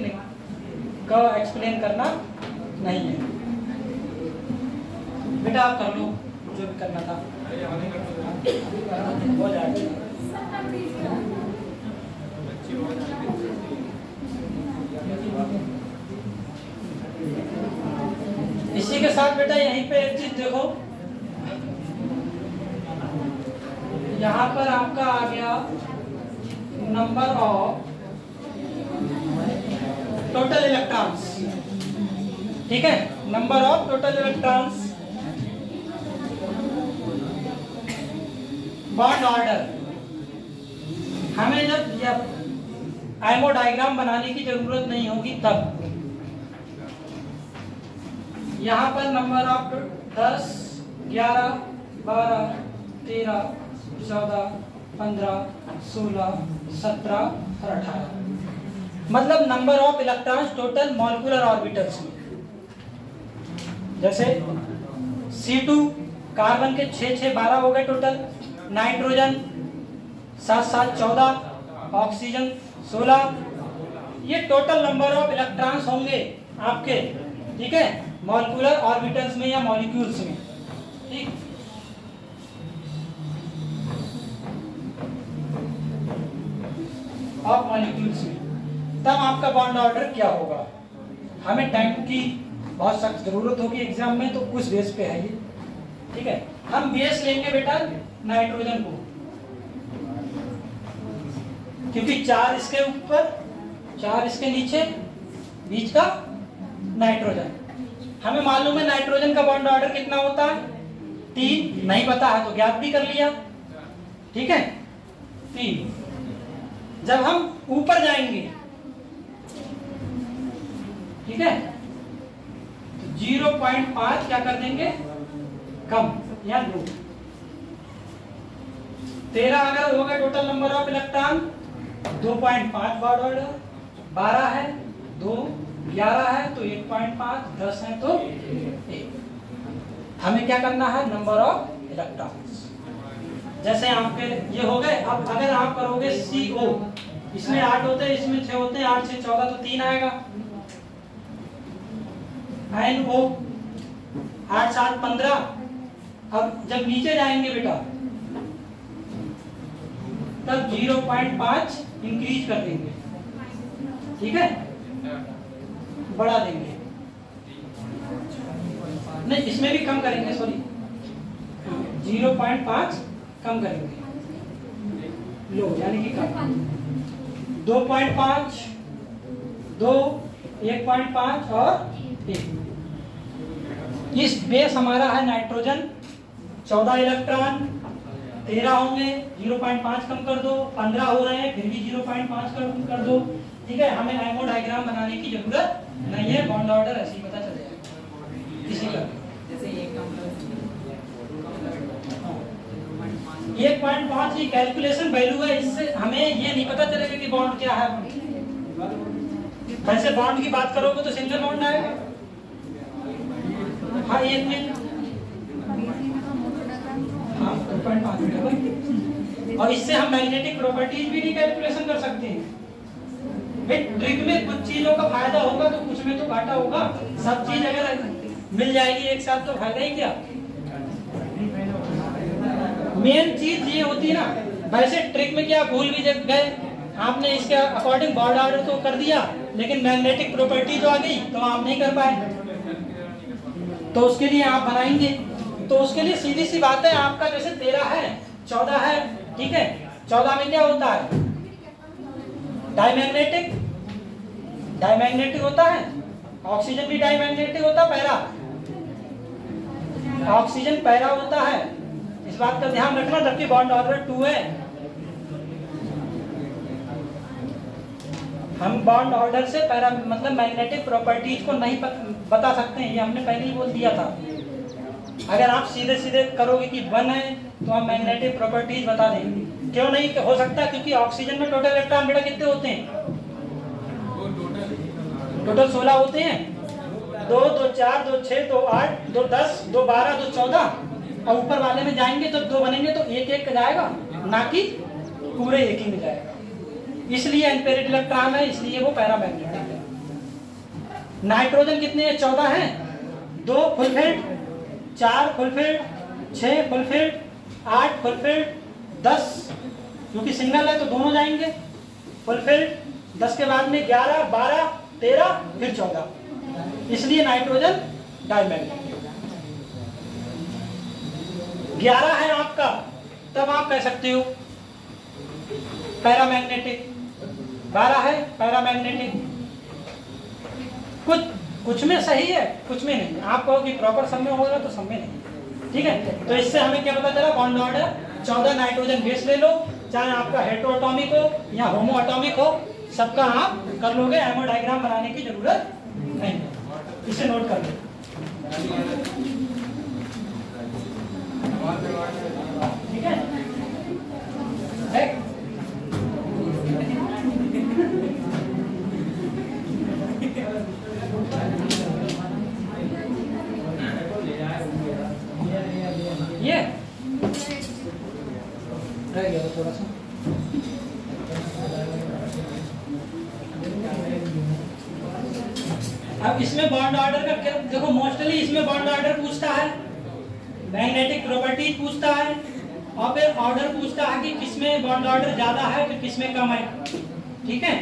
का एक्सप्लेन करना नहीं है। बेटा आप कर लो जो भी करना था, हो जाएगा। इसी के साथ बेटा यहीं पे एक चीज देखो, यहाँ पर आपका आ गया नंबर ऑफ टोटल इलेक्ट्रॉन्स। ठीक है, number of total electrons, bond order. हमें जब आइमो डायग्राम बनाने की जरूरत नहीं होगी तब यहाँ पर नंबर ऑफ 10, 11, 12, 13, 14, 15, 16, 17 और 18, मतलब number of electrons total molecular orbitals में। जैसे C2 कार्बन के 6, 6, 12 हो गए टोटल, नाइट्रोजन 7, 7, 14, ऑक्सीजन 16, ये टोटल नंबर ऑफ इलेक्ट्रॉन्स होंगे आपके। ठीक है, मॉलिक्यूलर ऑर्बिटल्स में या मॉलिक्यूल्स में। ठीक, ऑफ मॉलिक्यूल्स में, तब आपका बॉन्ड ऑर्डर क्या होगा। हमें टाइम की बहुत सख्त जरूरत होगी एग्जाम में, तो उस बेस पे है ये। ठीक है, हम बेस लेंगे बेटा नाइट्रोजन को, क्योंकि 4 इसके ऊपर, 4 इसके नीचे, बीच का नाइट्रोजन। हमें मालूम है नाइट्रोजन का बॉन्ड ऑर्डर कितना होता है, 3, नहीं पता है तो ज्ञात भी कर लिया। ठीक है, 3। जब हम ऊपर जाएंगे, ठीक है, तो 0.5 क्या कर देंगे, कम या 2। 13 अगर होगा total number of electron, 2.5 bond order, 12 है 2, 11 है तो 1.5, 10 है तो 1। हमें क्या करना है, नंबर ऑफ इलेक्ट्रॉन्स। जैसे आपके ये हो गए। अब अगर आप करोगे CO, इसमें 8 होते हैं, इसमें 6 होते हैं, 8 से 14 तो 3 आएगा। NO 8, 7, 15। अब जब नीचे जाएंगे बेटा तब 0.5 इंक्रीज कर देंगे। ठीक है, बढ़ा देंगे, नहीं इसमें भी कम करेंगे, सॉरी 0.5 कम करेंगे, लो यानी कि कम 2.5, 2, 1.5 और 1। इस बेस हमारा है नाइट्रोजन, 14 इलेक्ट्रॉन, 13 होंगे, 0.5 कम कर दो, 15 हो रहे हैं फिर भी 0.5 कम कर दो। ठीक है, हमें आइमो डायग्राम बनाने की जरूरत नहीं है, बॉन्ड ऑर्डर ऐसे ही पता चल जाएगा किसी का। 1.5 की कैलकुलेशन वैल्यू है, इससे हमें ये नहीं पता चलेगा कि बॉन्ड क्या है। वैसे बॉन्ड की बात करोगे तो सिंगल बॉन्ड आएगा। हाँ 1 मिनट, हाँ 1.5 और इससे हम मैग्नेटिक प्रॉपर्टीज भी नहीं कैलकुलेशन कर सकते हैं। ट्रिक में कुछ चीजों का फायदा होगा तो कुछ में तो घाटा होगा। सब चीज अगर मिल जाएगी एक साथ तो फायदा ही क्या। मेन चीज ये होती है ना। वैसे ट्रिक में क्या भूल भी गए, आपने इसके अकॉर्डिंग बॉन्ड ऑर्डर तो कर दिया, लेकिन मैग्नेटिक प्रॉपर्टी जो आ गई तो आप नहीं कर पाए, तो उसके लिए आप बनाएंगे। तो उसके लिए सीधी सी बात है, आपका जैसे 13 है 14 है, ठीक है, 14 में क्या होता है, डायमैग्नेटिक, डायमैग्नेटिक होता है। ऑक्सीजन भी डायमैग्नेटिक होता है, पैरा, ऑक्सीजन पैरा होता है। इस बात का ध्यान रखना, जबकि बॉन्ड ऑर्डर 2 है। हम बॉन्ड ऑर्डर से पैरा मतलब मैग्नेटिक प्रॉपर्टीज को नहीं बता सकते हैं, ये हमने पहले ही बोल दिया था। अगर आप सीधे सीधे करोगे कि 1 है तो हम मैग्नेटिक प्रॉपर्टीज बता देंगे। क्यों नहीं हो सकता, क्योंकि ऑक्सीजन में टोटल इलेक्ट्रॉन बेटा कितने होते हैं, टोटल 16 होते हैं। 2 2 4 2 6 2 8 2 10 2 12 2 14, और ऊपर वाले में जाएंगे तो 2 बनेंगे तो 1 1 का जाएगा, ना कि पूरे एक ही में जाएगा। इसलिए अनपेयर्ड इलेक्ट्रॉन है, इसलिए वो पैरामैग्नेटिक है। नाइट्रोजन कितने हैं, 14 हैं। 2 फुलफिल्ड, 4 फुलफिल्ड, 6 फुलफिल्ड, 8 फुलफिल्ड, 10 क्योंकि सिंगल है तो दोनों जाएंगे फुलफिल्ड। 10 के बाद में 11 12 13 फिर 14, इसलिए नाइट्रोजन डायमैग्नेटिक। 11 है आपका, तब आप कह सकते हो पैरामैग्नेटिक। 12 है पैरामैग्नेटिक। कुछ में सही है, कुछ में नहीं। आप कहो कि प्रॉपर सब में होगा तो सब में नहीं, ठीक है। तो इससे हमें क्या पता चला, बॉन्ड ऑर्डर 14 नाइट्रोजन बेस ले लो, चाहे आपका हेटेरोएटॉमिक हो या होमोएटॉमिक हो, सबका आप कर लोगे। एमओ डायग्राम बनाने की जरूरत नहीं, इसे नोट कर लो, ठीक है। ये रह गया थोड़ा सा। अब इसमें बॉन्ड ऑर्डर का क्या, देखो मोस्टली इसमें बॉन्ड ऑर्डर पूछता है, मैग्नेटिक प्रॉपर्टीज पूछता है, और फिर ऑर्डर पूछता है कि किसमें बॉन्ड ऑर्डर ज्यादा है फिर किसमें कम है, ठीक है।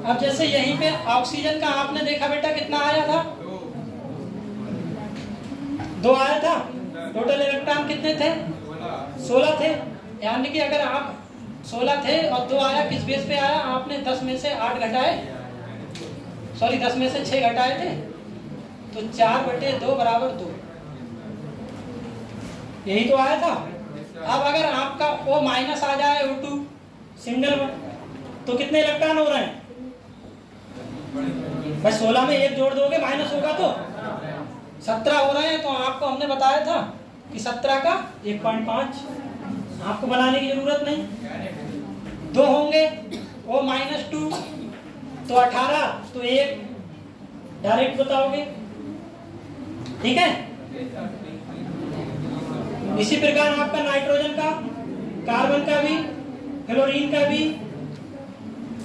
अब जैसे यहीं पे ऑक्सीजन का आपने देखा बेटा कितना आया था, 2 आया था। टोटल इलेक्ट्रॉन कितने थे, 16 थे। यानी कि अगर आप 16 थे और 2 आया, किस बेस पे आया, आपने 10 में से 8 घटाए, सॉरी 10 में से 6 घटाए थे, तो 4/2 बराबर 2, यही तो आया था। अब अगर आपका O माइनस आ जाए, O2 सिंगल वन, तो कितने इलेक्ट्रॉन हो रहे हैं, बस 16 में 1 जोड़ दोगे, माइनस होगा तो 17 हो रहे हैं। तो आपको हमने बताया था कि 17 का 1.5, आपको बनाने की जरूरत नहीं। 2 होंगे, O माइनस 2 तो 18, तो 1 डायरेक्ट बताओगे, ठीक है। इसी प्रकार आपका नाइट्रोजन का, कार्बन का भी, क्लोरीन का भी,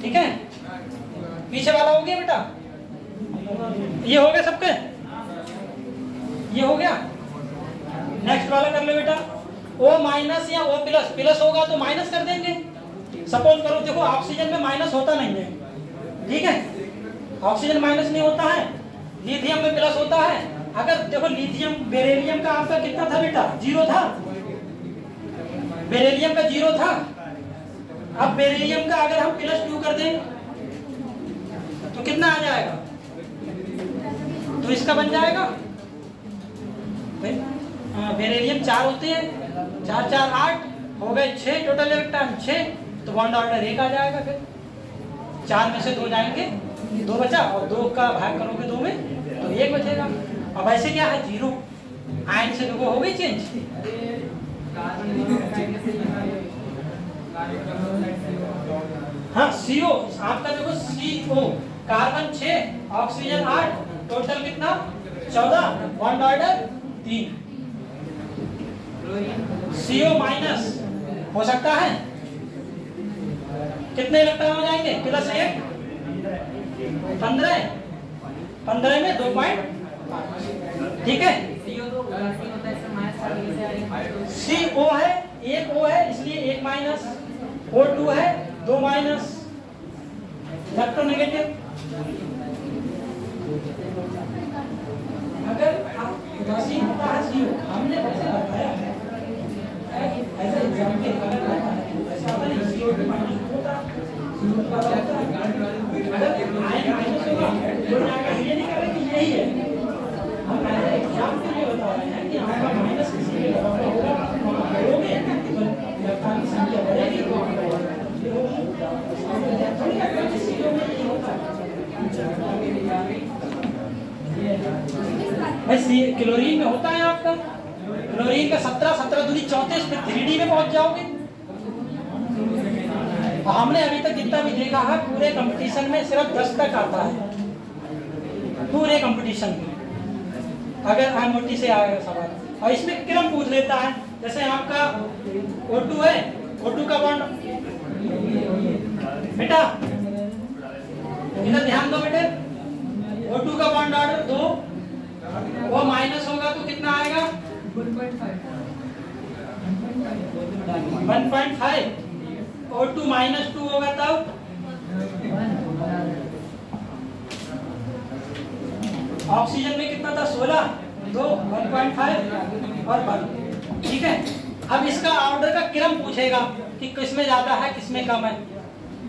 ठीक है। पीछे वाला हो गया बेटा, ये हो गया सबके, ये हो गया। नेक्स्ट वाला कर लो बेटा, O माइनस या O प्लस, प्लस होगा तो माइनस कर देंगे। सपोज करो, देखो ऑक्सीजन में माइनस होता नहीं है, ठीक है, ऑक्सीजन माइनस नहीं होता है, लिथियम में प्लस होता है। अगर देखो लिथियम, बेरिलियम का आपका कितना था बेटा, 0 था, बेरिलियम का 0 था। अब बेरिलियम का अगर हम +2 कर दें तो कितना आ जाएगा, तो इसका बन जाएगा, बेरिलियम 4 होते हैं, 4 4 8 हो गए, 6 टोटल इलेक्ट्रॉन 6, तो बॉन्ड ऑर्डर 1 आ जाएगा। फिर 4 में से 2 जाएंगे, 2 बचा, और 2 का भाग करोगे 2 में तो 1 बचेगा। अब ऐसे क्या है, 0, आयन से लोगो हो गई चेंज। हाँ CO आपका देखो CO कार्बन 6 ऑक्सीजन 8 टोटल कितना 14 बॉन्ड ऑर्डर 3। CO माइनस हो सकता है कितने इलेक्ट्रॉन हो जाएंगे प्लस 1 15 में 2 पॉइंट ठीक है। CO है एक O है इसलिए 1 माइनस O2 है 2 माइनस इलेक्ट्रोनेगेटिव। अगर आप उदासीन होता है CO हमने वैसे बताया है ऐसे एग्जाम्पल अगर ऐसा होता नहीं CO2 माइनस होता अगर आयन माइनस होगा तो ये नहीं कर रहे कि यही है। हम ऐसे एग्जाम्पल ये बता रहे हैं कि आपका माइनस किसी के बराबर होगा करोगे तो इलेक्ट्रॉन की संख्या बढ़ेगी भाई क्लोरीन में होता है आपका क्लोरीन का 17 दूनी 34 फिर 3D में पहुंच जाओगे। हमने अभी तक जितना भी देखा है पूरे कंपटीशन में सिर्फ 10 तक आता है पूरे कंपटीशन में अगर MOT से आएगा सवाल। और इसमें क्रम पूछ लेता है जैसे आपका O2 है O2 का बॉन्ड बेटा इधर ध्यान दो बेटे O2 का बॉन्ड ऑर्डर 2 वो माइनस होगा तो कितना आएगा 1.5 O2 माइनस 2 होगा तब ऑक्सीजन में कितना था 16 2 1.5 और 1 ठीक है। अब इसका ऑर्डर का क्रम पूछेगा कि किसमें ज्यादा है किसमें कम है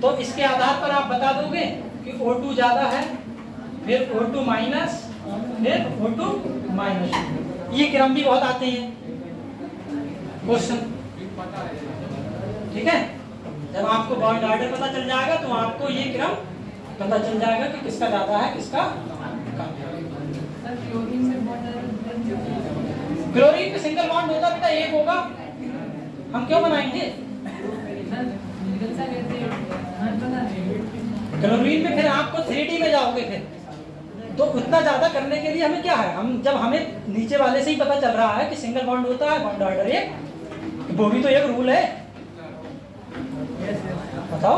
तो इसके आधार पर आप बता दोगे कि O2 ज्यादा है फिर O2 माइनस फिर O2 माइनस। ये क्रम भी बहुत आते हैं क्वेश्चन ठीक है। जब आपको बॉन्ड ऑर्डर पता चल जाएगा तो आपको ये क्रम पता चल जाएगा कि किसका ज्यादा है किसका कम है। क्लोरीन पे सिंगल बॉन्ड होता बेटा एक होगा हम क्यों बनाएंगे क्लोरीन में फिर आपको 3D में जाओगे फिर तो उतना ज्यादा करने के लिए हमें क्या है हम जब हमें नीचे वाले से ही पता चल रहा है कि सिंगल बॉन्ड होता है बॉन्ड ऑर्डर एक वो भी तो एक रूल है बताओ।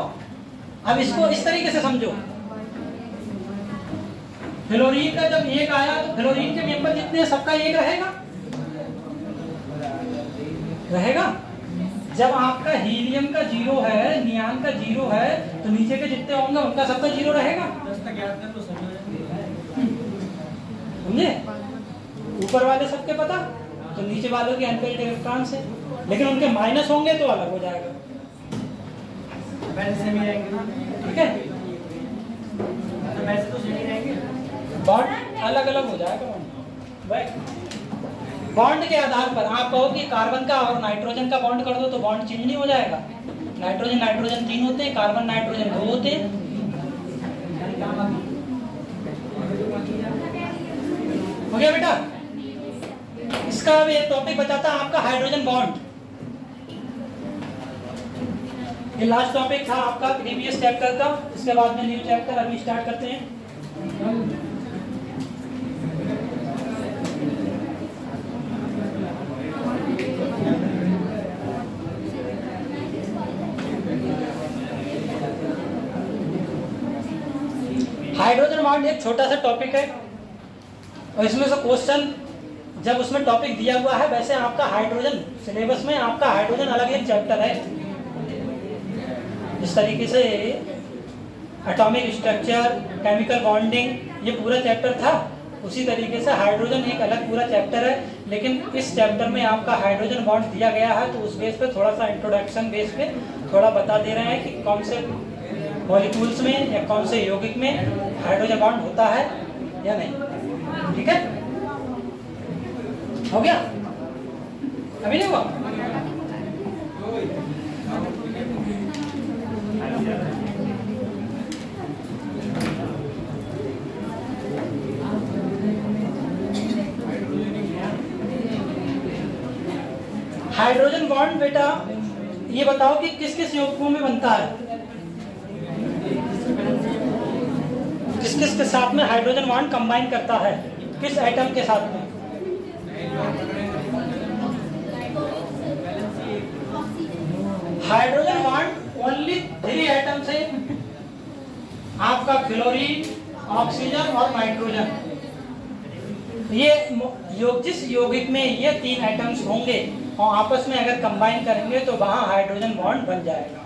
अब इसको इस तरीके से समझो फ्लोरीन का जब एक आया तो फ्लोरीन के मेंबर जितने सबका एक रहेगा। जब आपका हीलियम का 0 है नियान का 0 है तो नीचे के जितने होंगे उनका सबका 0 रहेगा समझे। ऊपर वाले सबके पता तो नीचे वालों के अनपेल्ड इलेक्ट्रॉन से लेकिन उनके माइनस होंगे तो अलग हो जाएगा ठीक है। वैसे तो सही रहेंगे बॉन्ड अलग अलग हो जाएगा। बॉन्ड के आधार पर आप कहो कि कार्बन का और नाइट्रोजन का बॉन्ड कर दो तो बॉन्ड चेंज नहीं हो जाएगा। नाइट्रोजन 3 होते हैं कार्बन नाइट्रोजन 2 होते हैं। हो गया बेटा। इसका अब एक टॉपिक बचाता है आपका हाइड्रोजन बॉन्ड। ये लास्ट टॉपिक था आपका प्रीवियस चैप्टर का। इसके बाद में न्यू चैप्टर अभी स्टार्ट करते हैं। हाइड्रोजन बॉन्ड एक छोटा सा टॉपिक है और इसमें से क्वेश्चन जब उसमें टॉपिक दिया हुआ है वैसे आपका हाइड्रोजन सिलेबस में आपका हाइड्रोजन अलग एक चैप्टर है। इस तरीके से एटॉमिक स्ट्रक्चर केमिकल बॉन्डिंग ये पूरा चैप्टर था उसी तरीके से हाइड्रोजन एक अलग पूरा चैप्टर है। लेकिन इस चैप्टर में आपका हाइड्रोजन बॉन्ड दिया गया है तो उस बेस पे थोड़ा सा इंट्रोडक्शन बेस पे थोड़ा बता दे रहे हैं कि कौन से मॉलिक्यूल्स में या कौन से यौगिक में हाइड्रोजन बॉन्ड होता है या नहीं। ठीक है हो गया अभी नहीं हुआ। हाइड्रोजन बॉन्ड बेटा ये बताओ कि किस किस यौगिकों में बनता है, किस किस के साथ में हाइड्रोजन बॉन्ड कंबाइन करता है, किस एटम के साथ में? हाइड्रोजन बॉन्ड ओनली 3 एटम से, आपका क्लोरीन, ऑक्सीजन और नाइट्रोजन। ये जिस यौगिक में ये 3 एटम्स होंगे और आपस में अगर कंबाइन करेंगे तो वहां हाइड्रोजन बॉन्ड बन जाएगा।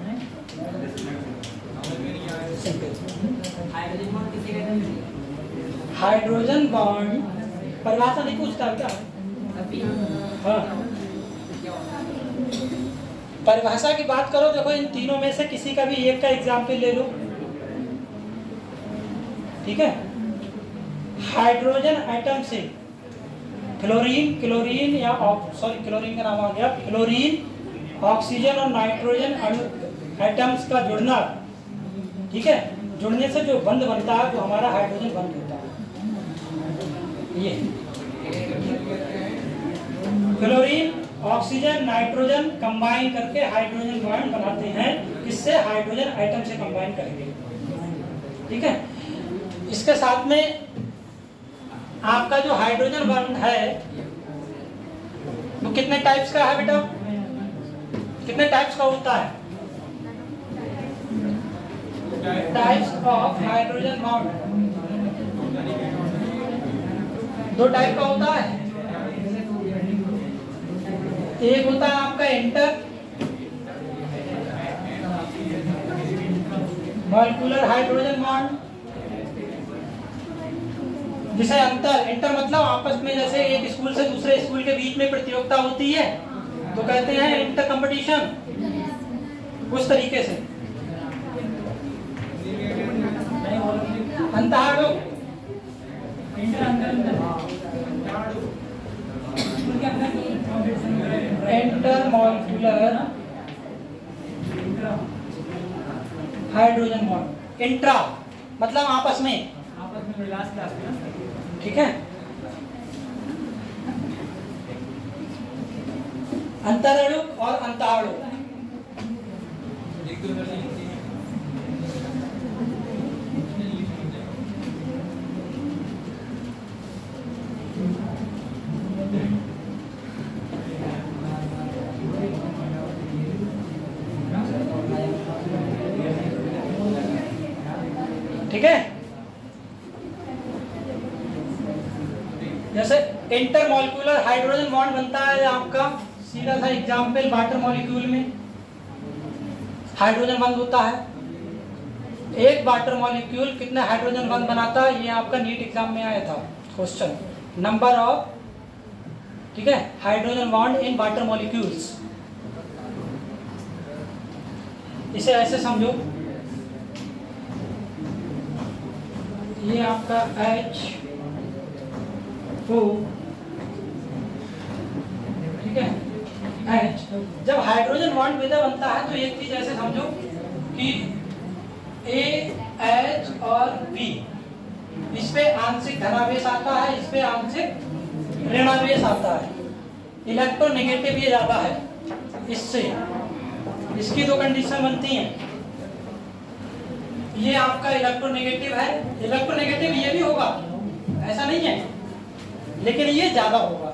हाइड्रोजन बॉन्ड परिभाषा नहीं पूछता क्या? हाँ, परिभाषा की बात करो, देखो इन तीनों में से किसी का भी एक का एग्जाम्पल ले लो, ठीक है। हाइड्रोजन एटम से क्लोरीन या क्लोरीन का नाम आ गया, क्लोरीन, ऑक्सीजन और नाइट्रोजन एटम्स का जुड़ना, ठीक है, जुड़ने से जो बंध बनता है वो हमारा हाइड्रोजन बंध होता है। ये क्लोरीन, ऑक्सीजन, नाइट्रोजन कंबाइन करके हाइड्रोजन बॉन्ड बनाते हैं, इससे हाइड्रोजन एटम से कंबाइन करेंगे, ठीक है। इसके साथ में आपका जो हाइड्रोजन बॉन्ड है वो कितने टाइप्स का है बेटा? कितने टाइप्स का होता है? Types of hydrogen bond 2 type का होता है। एक होता है आपका इंटर मॉलिक्यूलर हाइड्रोजन बॉन्ड, जिसे इंटर मतलब आपस में, जैसे एक स्कूल से दूसरे स्कूल के बीच में प्रतियोगिता होती है तो कहते हैं इंटर कंपटीशन, उस तरीके से। अंतःणु, inter molecular hydrogen bond, intra मतलब आपस में, ठीक है। अंतरणु और अंतःणु, ठीक है। जैसे इंटर मॉलिक्यूलर हाइड्रोजन बॉन्ड बनता है आपका, सीधा सा एग्जांपल, वाटर मॉलिक्यूल में हाइड्रोजन बंद होता है। एक वाटर मॉलिक्यूल कितने हाइड्रोजन बंद बनाता है, ये आपका नीट एग्जाम में आया था क्वेश्चन, नंबर ऑफ, ठीक है, hydrogen bond in water molecules. इसे ऐसे समझो, ये आपका H2, ठीक है, H। जब हाइड्रोजन बॉन्ड विदा बनता है तो एक चीज ऐसे समझो कि A, H और B, इस पे आंशिक धनावेश आता है, इस पे आंशिक ऋणावेश आता है, इलेक्ट्रोनेगेटिव ये ज्यादा है, इससे इसकी 2 कंडीशन बनती हैं। ये आपका इलेक्ट्रोनेगेटिव है, इलेक्ट्रोनेगेटिव ये भी होगा, ऐसा नहीं है, लेकिन ये ज्यादा होगा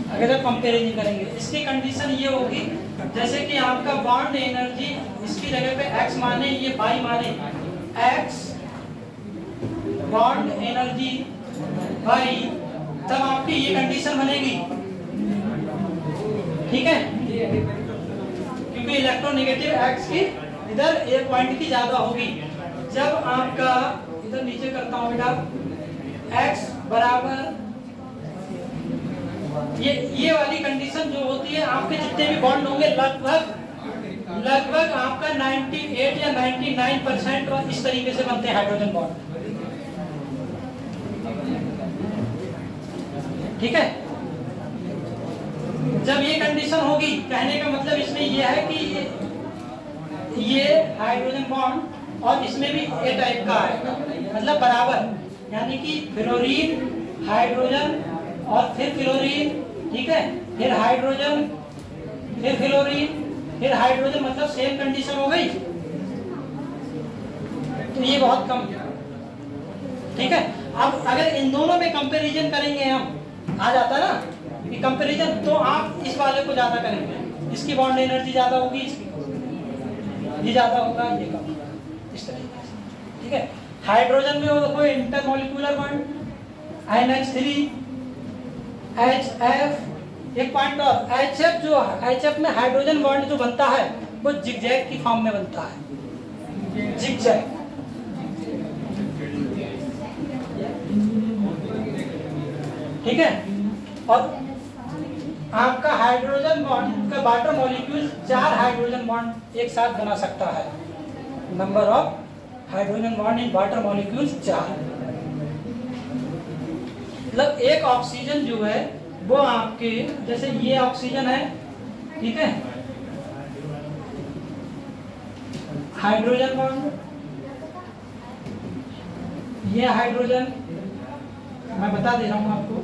अगर आप कंपेरिजन करेंगे। इसकी कंडीशन ये होगी, जैसे कि आपका बॉन्ड एनर्जी इसकी जगह पे x माने, ये y माने, x बॉन्ड एनर्जी y, तब आपकी ये कंडीशन बनेगी, ठीक है, क्योंकि इलेक्ट्रोनेगेटिव x की इधर एक पॉइंट की ज्यादा होगी। जब आपका इधर नीचे करता हूं बेटा, x बराबर ये वाली कंडीशन जो होती है, आपके जितने भी बॉन्ड होंगे लगभग आपका 98 या 99% और इस तरीके से बनते हैं हाइड्रोजन बॉन्ड, ठीक है। जब ये कंडीशन होगी, कहने का मतलब इसमें यह है कि ये हाइड्रोजन बॉन्ड और इसमें भी ए टाइप का है, मतलब बराबर, यानी कि फ्लोरीन, हाइड्रोजन और फिर क्लोरीन, ठीक है, फिर हाइड्रोजन, फिर फ्लोरीन, फिर हाइड्रोजन, मतलब सेम कंडीशन हो गई। तो ये बहुत कम, ठीक है। अब अगर इन दोनों में कंपैरिजन करेंगे हम, आ जाता ना कि कंपैरिजन, तो आप इस वाले को ज्यादा करेंगे, इसकी बॉन्ड एनर्जी ज्यादा होगी, इसकी ये ज्यादा होगा, ये कम होगा, इस तरीके से, ठीक है। हाइड्रोजन में देखो इंटरमॉलिक्यूलर बॉन्ड NH3 HF, एक पॉइंट और, HF जो HF में हाइड्रोजन बॉन्ड जो बनता है वो जिगजैग की फॉर्म में बनता है, जिगजैग, ठीक है। और आपका हाइड्रोजन बॉन्ड का वाटर मॉलिक्यूल 4 हाइड्रोजन बॉन्ड एक साथ बना सकता है। Number of hydrogen bond in water molecules 4। मतलब एक ऑक्सीजन जो है वो आपके, जैसे ये ऑक्सीजन है, ठीक है, हाइड्रोजन बॉन्ड, ये हाइड्रोजन, मैं बता दे रहा हूं आपको,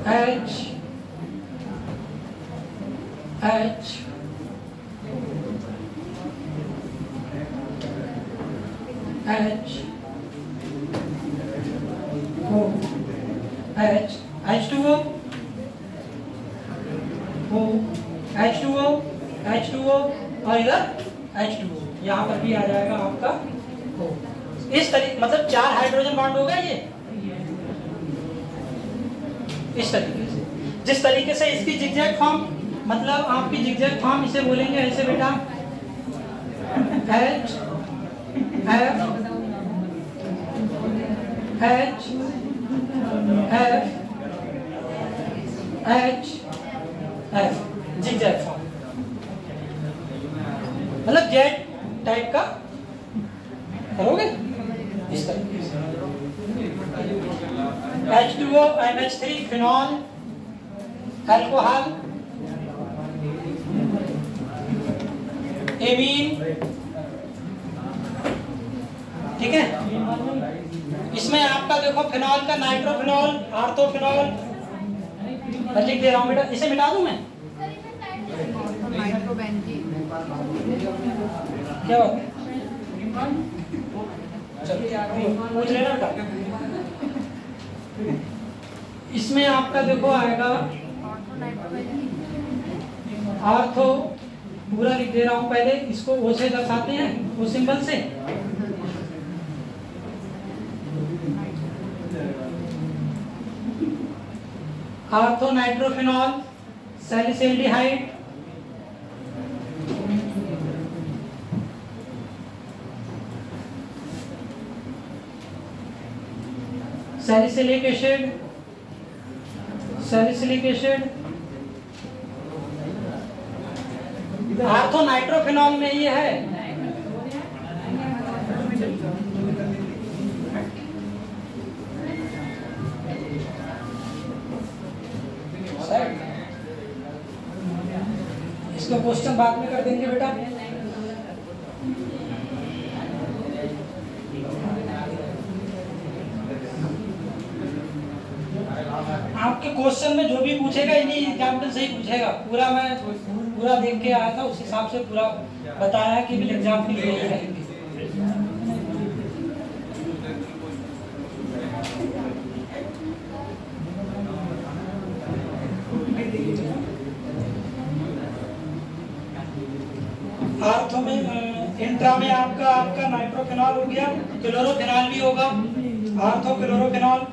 H H H O H H2O O H2O H2O और इधर H2O, यहाँ पर भी आ जाएगा आपका O। इस तरीके, मतलब 4 हाइड्रोजन बॉन्ड होगा ये, इस तरीके से। जिस तरीके से इसकी जिगजैग फॉर्म, मतलब आपकी जिगजैग फॉर्म इसे बोलेंगे ऐसे बेटा, H F H F H F, zigzag form, मतलब जेड टाइप का करोगे इस तरीके से। H2O NH3 phenol, alcohol, amine, ठीक है। इसमें आपका देखो फिनॉल का नाइट्रोफिनॉल, आर्थोफिनॉल, लिख दे रहा हूँ बेटा, इसे मिटा दूं मैं, क्या बात, पूछ लेना बेटा। इसमें आपका देखो आएगा आर्थो, पूरा लिख दे रहा हूं, पहले इसको ओ से दर्शाते हैं, ओ सिंबल से, ortho nitrophenol, salicylaldehyde, salicylic acid, salicylic acid, ortho nitrophenol में ये है, इसका क्वेश्चन बाद में कर देंगे बेटा। आपके क्वेश्चन में जो भी पूछेगा इन्हीं एग्जाम्पल से ही पूछेगा, पूरा मैं पूरा देख के आया था, उस हिसाब से पूरा बताया कि एग्जाम्पल यही रहेंगे। आर्थो में, इंट्रा में आपका नाइट्रोफिनॉल हो गया, क्लोरोफिनॉल भी होगा, आर्थो क्लोरोफिनॉल,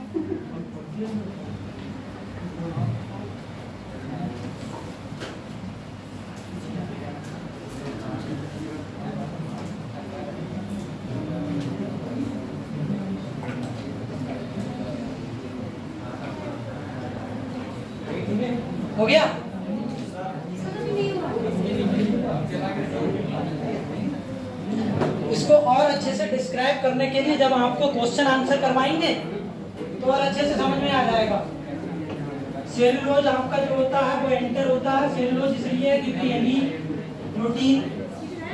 हो गया। इसको और अच्छे से डिस्क्राइब करने के लिए जब आपको क्वेश्चन आंसर करवाएंगे तो और अच्छे से समझ में आ जाएगा। सेलुलोज आपका जो होता है वो एंटर होता है, सेलुलोज इसलिए क्योंकि यही प्रोटीन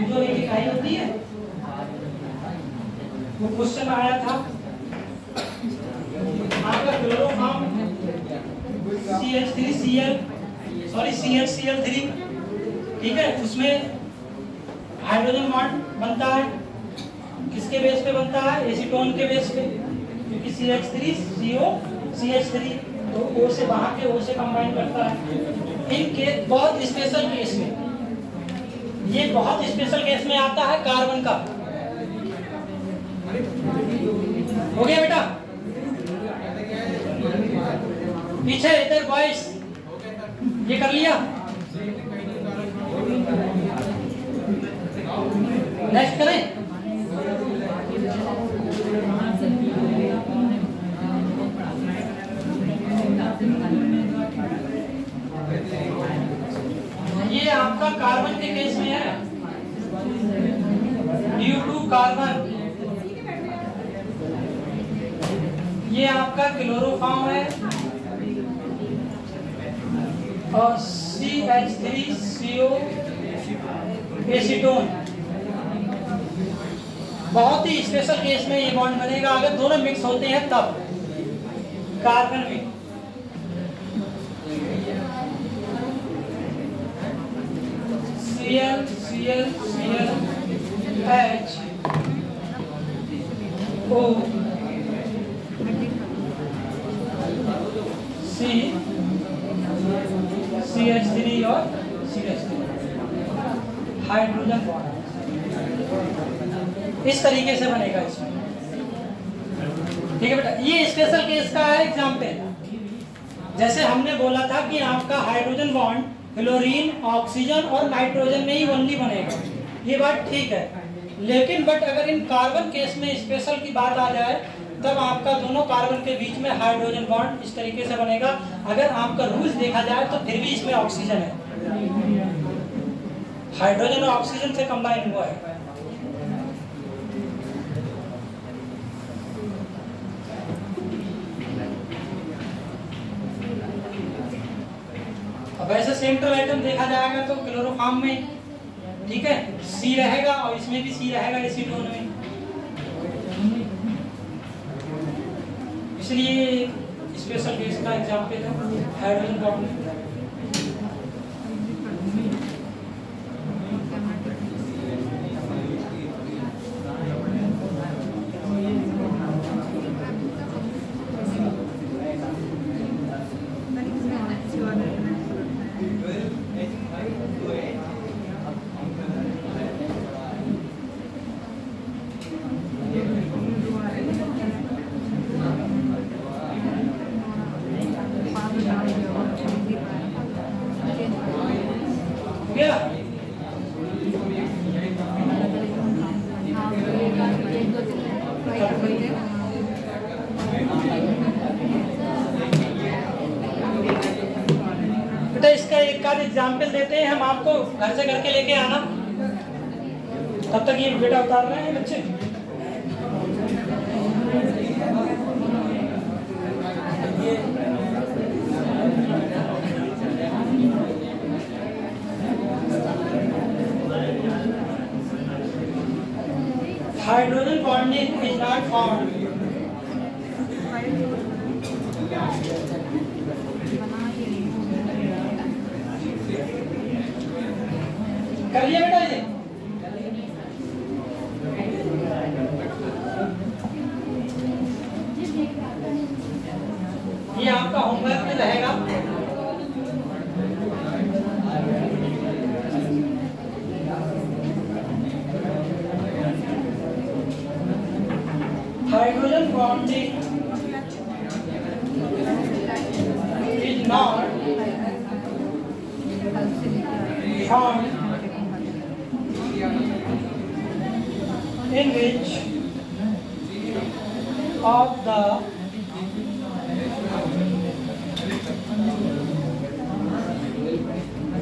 जो एक इकाई होती है, वो क्वेश्चन आया था। आपका क्लोरोफॉर्म CH3 ठीक है, उसमें हाइड्रोजन बॉन्ड बनता है, किसके बेस पे बनता है? एसीटोन के बेस पे, क्योंकि CH3 तो O से वहां के O से कंबाइन करता है। इनके बहुत स्पेशल केस में, ये बहुत स्पेशल केस में आता है कार्बन का। हो गया बेटा? पीछे इधर बॉयज ये कर लिया। नेक्स्ट करें। ये आपका कार्बन के केस में है, ड्यू टू कार्बन। ये आपका क्लोरोफॉर्म है और CH3CO एसीटोन। बहुत ही स्पेशल केस में ये बॉन्ड बनेगा अगर दोनों मिक्स होते हैं तब, कार्बन में। Cl H O C CH3 और CH3 हाइड्रोजन बॉन्ड इस तरीके से बनेगा इसमें। ठीक है बेटा, ये स्पेशल केस का है एग्जाम्पल। जैसे हमने बोला था कि आपका हाइड्रोजन बॉन्ड क्लोरीन, ऑक्सीजन और नाइट्रोजन में ही ओनली बनेगा, ये बात ठीक है। लेकिन बट अगर इन कार्बन केस में स्पेशल की बात आ जाए तब आपका दोनों कार्बन के बीच में हाइड्रोजन बॉन्ड इस तरीके से बनेगा। अगर आपका रूल्स देखा जाए तो फिर भी इसमें ऑक्सीजन है, हाइड्रोजन और ऑक्सीजन से कंबाइन हुआ है। अब ऐसे सेंट्रल आइटम देखा जाएगा तो क्लोरोफॉर्म में, ठीक है, C रहेगा और इसमें भी C रहेगा एसीटोन में, इसलिए स्पेशल केस का एग्जांपल है हाइड्रोजन बॉन्ड। इसका एक आध एग्जाम्पल देते हैं हम आपको, घर से करके लेके आना। तब तक ये बेटा उतार रहे हैं बच्चे। Hydrogen bonding is not found कर लिया बेटा ये। ये आपका होमवर्क में रहेगा। Hydrogen bonding is not found in which of the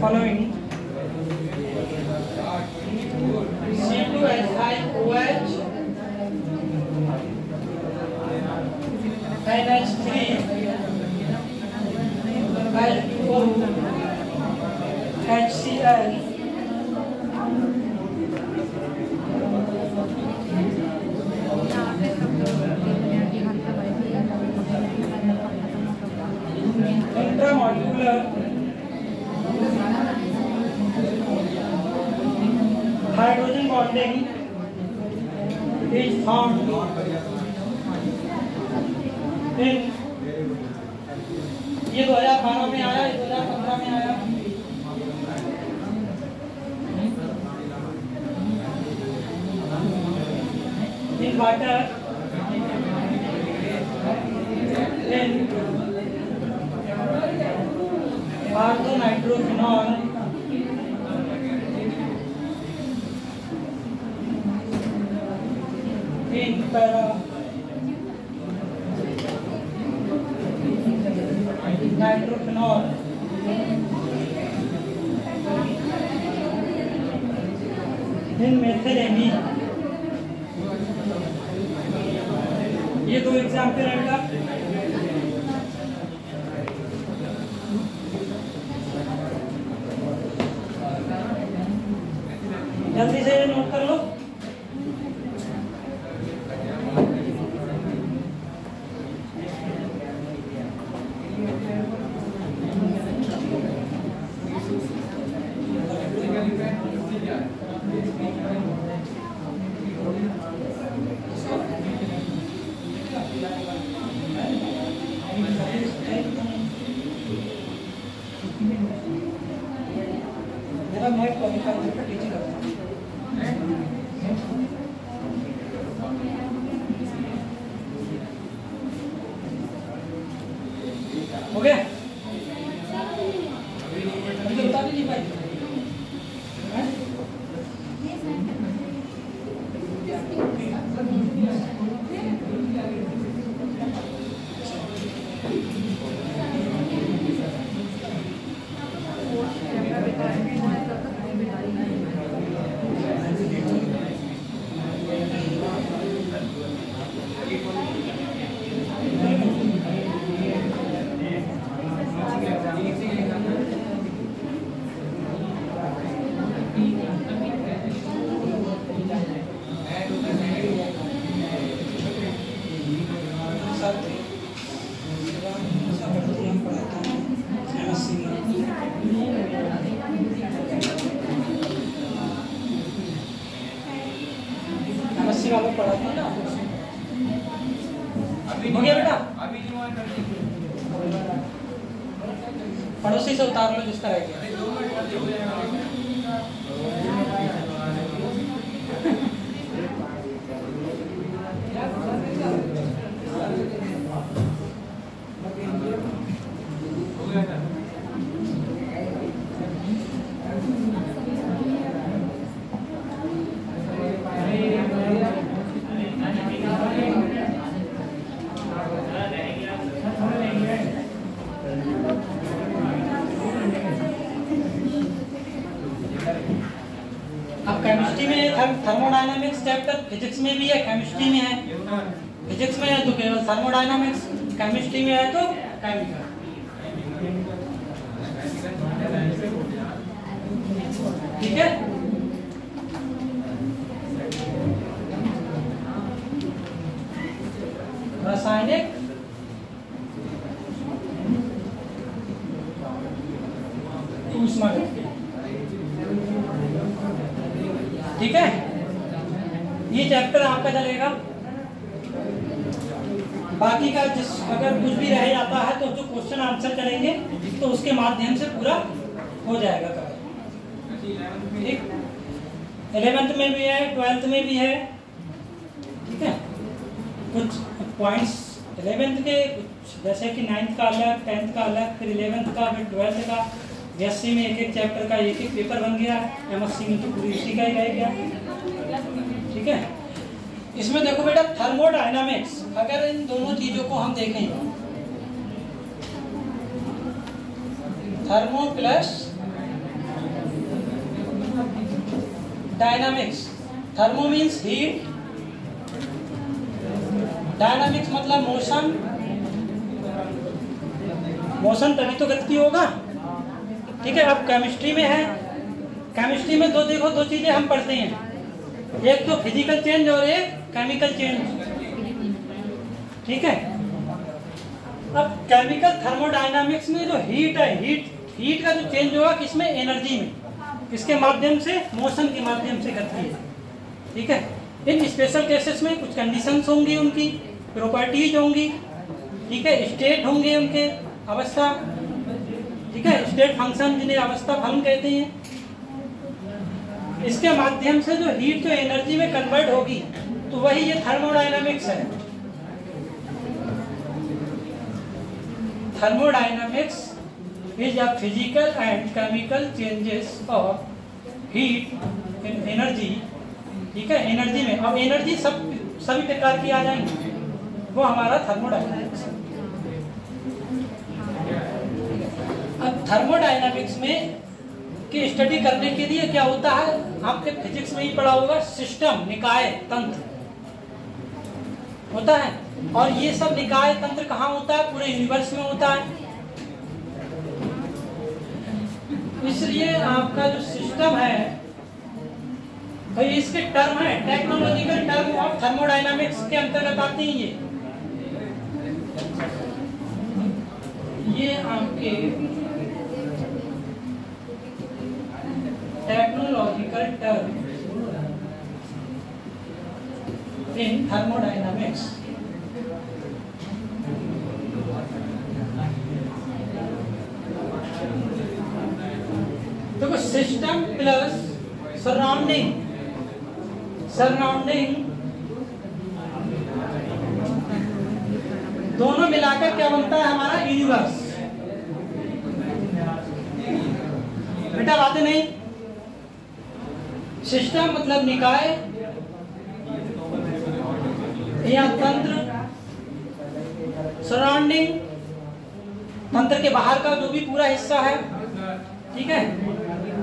following C2H5OH NH3 H2O HCl molecular hydrogen bonding is found in, ये 2012 में आया, ये 2015 में आया। In water, in orthonitrophenol, in para nitrophenol, in methylamine. ये 2 एग्जाम्पल रहेगा। जल्दी से नोट कर लो। मेरा मैं क्वालिफाई का टीचिंग करता हूँ। हो गया? मुझे बता दीजिए भाई। वालों पढ़ाते हैं ना। हो गया बेटा? पड़ोसी से उतार लो जिसका रह गया। केमिस्ट्री में थर्मोडायनामिक्स चैप्टर, फिजिक्स में भी है, केमिस्ट्री में है। फिजिक्स में है तो केवल थर्मोडायनामिक्स, केमिस्ट्री में है तो केमिकल। ठीक है? रासायनिक, ऊष्मागतिकी। ठीक है, ये चैप्टर आपका चलेगा। बाकी का जिस अगर कुछ भी रह जाता है तो जो क्वेश्चन आंसर करेंगे तो उसके माध्यम से पूरा हो जाएगा कवर। ठीक, 11th में भी है, 12th में भी है। ठीक है, कुछ पॉइंट्स 11th के कुछ जैसे कि 9th का अलग, 10th का अलग, फिर 11th का, फिर 12th का। बीएससी में एक एक चैप्टर का एक एक पेपर बन गया, एमएससी में तो पूरी इसी का ही रह गया। ठीक है, इसमें देखो बेटा थर्मोडायनामिक्स, अगर इन दोनों चीजों को हम देखें, thermo plus dynamics. Thermo means heat, dynamics मतलब मोशन। मोशन तभी तो गति होगा। ठीक है, अब केमिस्ट्री में है, केमिस्ट्री में दो चीजें हम पढ़ते हैं, एक तो फिजिकल चेंज और एक केमिकल चेंज। ठीक है, अब केमिकल थर्मोडायनामिक्स में जो हीट है, हीट का जो चेंज होगा किसमें, एनर्जी में, किसके माध्यम से, मोशन के माध्यम से करती है। ठीक है, इन स्पेशल केसेस में कुछ कंडीशंस होंगी, उनकी प्रॉपर्टीज होंगी, ठीक है, स्टेट होंगे उनके, अवस्था, ठीक है, स्टेट फंक्शन जिन्हें अवस्था फलन कहते हैं। इसके माध्यम से जो हीट जो एनर्जी में कन्वर्ट होगी, तो वही ये थर्मोडायनामिक्स है। Thermodynamics is a physical and chemical changes of heat in energy. ठीक है, एनर्जी में, अब एनर्जी सभी प्रकार की आ जाएंगी, वो हमारा थर्मोडायनामिक्स है। अब थर्मोडायनामिक्स में की स्टडी करने के लिए क्या होता है, आपके फिजिक्स में ही पढ़ा होगा, सिस्टम, निकाय, तंत्र होता है। और ये सब निकाय तंत्र कहाँ होता है, पूरे यूनिवर्स में होता है। इसलिए आपका जो सिस्टम है भाई, इसके टर्म है, टेक्नोलॉजिकल टर्म ऑफ थर्मोडायनामिक्स के अंतर्गत आती हैं ये आपके टेक्नोलॉजिकल टर्म इन थर्मोडायनामिक्स। देखो, सिस्टम प्लस सराउंडिंग दोनों मिलाकर क्या बनता है हमारा यूनिवर्स। बेटा बातें नहीं, सिस्टम मतलब निकाय या तंत्र, सराउंडिंग तंत्र के बाहर का जो भी पूरा हिस्सा है। ठीक है,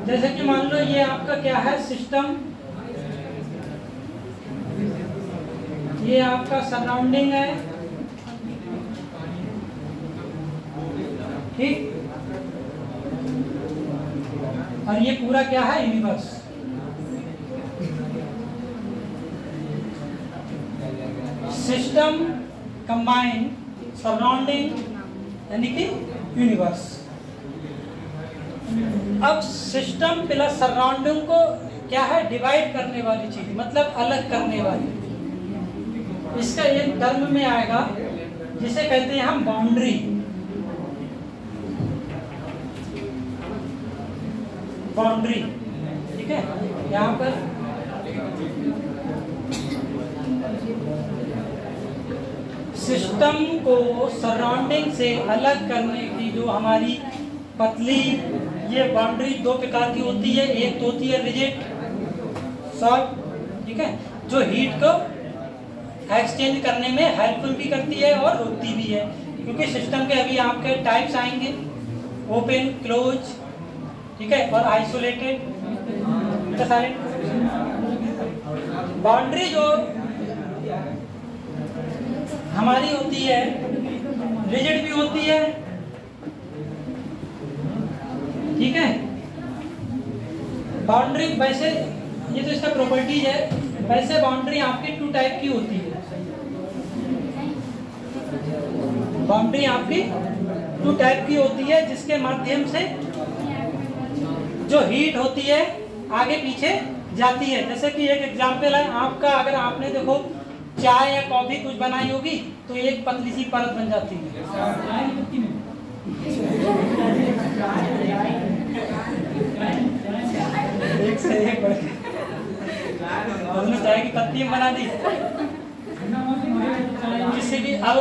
जैसे कि मान लो ये आपका क्या है, सिस्टम, ये आपका सराउंडिंग है, ठीक, और ये पूरा क्या है, यूनिवर्स। सिस्टम कंबाइन सराउंडिंग यानी कि यूनिवर्स। अब सिस्टम प्लस सराउंडिंग को क्या है, डिवाइड करने वाली चीज, मतलब अलग करने वाली। इसका एक टर्म में आएगा जिसे कहते हैं हम बाउंड्री। बाउंड्री, ठीक है, यहाँ पर सिस्टम को सराउंडिंग से अलग करने की जो हमारी पतली ये बाउंड्री दो प्रकार की होती है। एक तो होती है रिजिड, सॉफ्ट, ठीक है, जो हीट को एक्सचेंज करने में हेल्पफुल भी करती है और रोकती भी है, क्योंकि सिस्टम के अभी आपके टाइप्स आएंगे, ओपन, क्लोज, ठीक है, और आइसोलेटेड। बाउंड्री जो हमारी होती है रिजिड भी होती है, ठीक है। बाउंड्री वैसे ये तो इसका प्रॉपर्टीज है, वैसे बाउंड्री आपकी टू टाइप की होती है। बाउंड्री आपकी टू टाइप की होती है, जिसके माध्यम से जो हीट होती है आगे पीछे जाती है। जैसे कि एक एग्जांपल है आपका, अगर आपने देखो चाय या कॉफी कुछ बनाई होगी तो एक पतली सी परत बन जाती है। एक से एक बढ़ के हमने चाय की पत्ती बना दी किसी भी। अब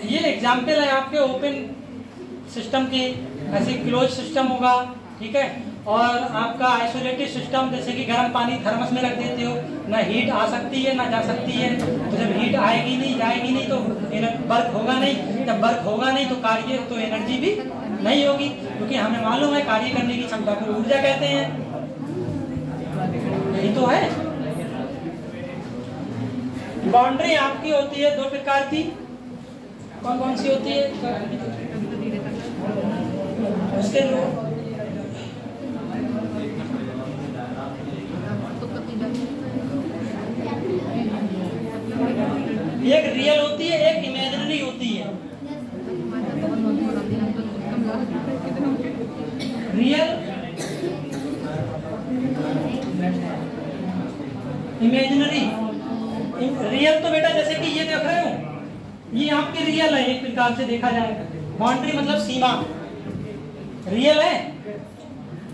ये एग्जाम्पल है आपके ओपन सिस्टम की, ऐसे क्लोज सिस्टम होगा, ठीक है। और आपका आइसोलेटेड सिस्टम, जैसे कि गर्म पानी थर्मस में रख देते हो, ना हीट आ सकती है ना जा सकती है। तो जब हीट आएगी नहीं, जाएगी नहीं, तो वर्क होगा नहीं। जब वर्क होगा नहीं तो कार्य, तो एनर्जी भी नहीं होगी, क्योंकि हमें मालूम है कार्य करने की क्षमता को ऊर्जा कहते हैं। यही तो है। बाउंड्री आपकी होती है दो प्रकार की। कौन कौन सी होती है उसके लिए? एक रियल होती है, एक इमेजिनरी होती है। Real, imaginary. रियल तो बेटा जैसे कि ये देख रहे हो, ये आपके रियल है एक प्रकार से देखा जाए। बाउंड्री मतलब सीमा रियल है।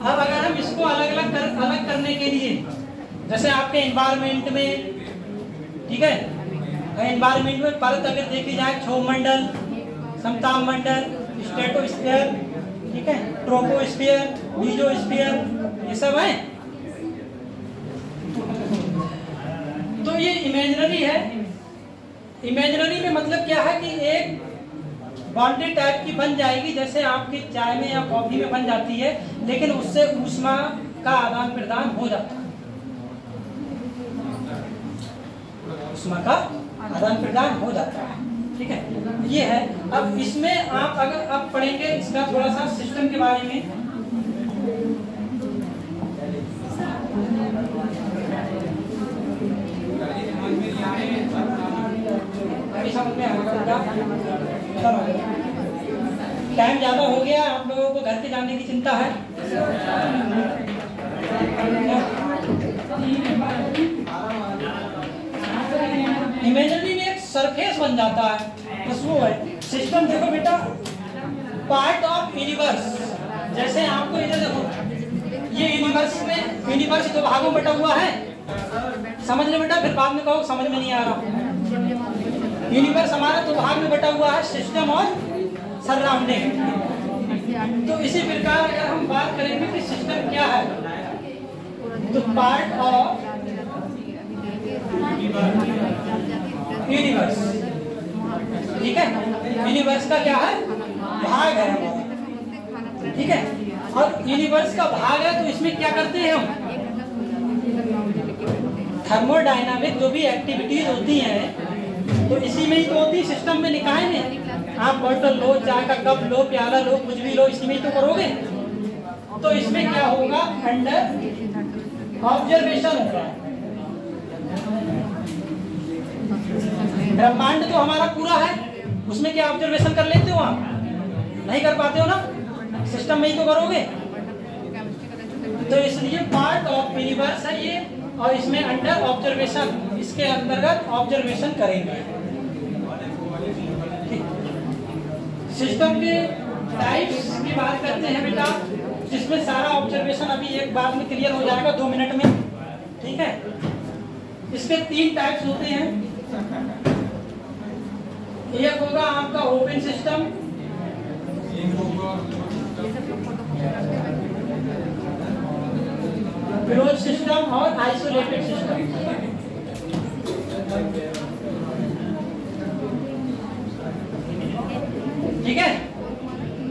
अब अगर हम इसको अलग करने के लिए, जैसे आपके एनवायरमेंट में, ठीक है, एनवायरमेंट में परत अगर देखी जाए, क्षोभमंडल, समताप मंडल, स्ट्रेटोस्फीयर, ठीक है, ट्रोपोस्फीयर, मीजोस्फीयर, ये सब है। तो ये इमेजिनरी है। इमेजिनरी में मतलब क्या है कि एक बाउंड्री टाइप की बन जाएगी, जैसे आपकी चाय में या कॉफी में बन जाती है, लेकिन उससे ऊष्मा का आदान प्रदान हो जाता है, ऊष्मा का आदान प्रदान हो जाता है, ठीक है, ये है। अब इसमें आप अगर अब पढ़ेंगे इसका थोड़ा सा सिस्टम के बारे में, अभी समझ में आएगा। टाइम ज्यादा हो गया, आप लोगों को घर के जाने की चिंता है। इमेजिनरी में एक सरफेस बन जाता है, बस वो है सिस्टम। देखो बेटा, पार्ट ऑफ यूनिवर्स, जैसे आपको इधर देखो, ये यूनिवर्स में यूनिवर्स दो भागों में बटा हुआ है, समझ लो बेटा, फिर बाद में कहो समझ में नहीं आ रहा। यूनिवर्स हमारा दो भाग में बटा हुआ है, सिस्टम और सराउंडिंग। तो इसी प्रकार अगर हम बात करेंगे कि सिस्टम क्या है, तो पार्ट ऑफ यूनिवर्स, ठीक है, यूनिवर्स का क्या है, भाग है हमारा, ठीक है। और यूनिवर्स का भाग है तो इसमें क्या करते हैं हम, थर्मोडायनामिक जो भी एक्टिविटीज होती हैं तो इसी में ही तो होती है, सिस्टम में, निकाय में। आप बॉटल लो, चाय का कप लो, प्याला लो, कुछ भी लो, इसी में ही तो करोगे। तो इसमें क्या होगा, अंडर ऑब्जर्वेशन होगा। ब्रह्मांड तो हमारा पूरा है, उसमें क्या ऑब्जर्वेशन कर लेते हो आप, नहीं कर पाते हो ना, सिस्टम में ही तो करोगे। तो इसलिए पार्ट ऑफ यूनिवर्स है ये, और इसमें अंडर ऑब्जर्वेशन, इसके अंतर्गत ऑब्जर्वेशन करेंगे। सिस्टम के टाइप्स की बात करते हैं बेटा, जिसमें सारा ऑब्जर्वेशन अभी एक बार में क्लियर हो जाएगा 2 मिनट में, ठीक है। इसके 3 टाइप्स होते हैं। एक होगा आपका ओपन सिस्टम, क्लोज सिस्टम और आइसोलेटेड सिस्टम। ठीक है।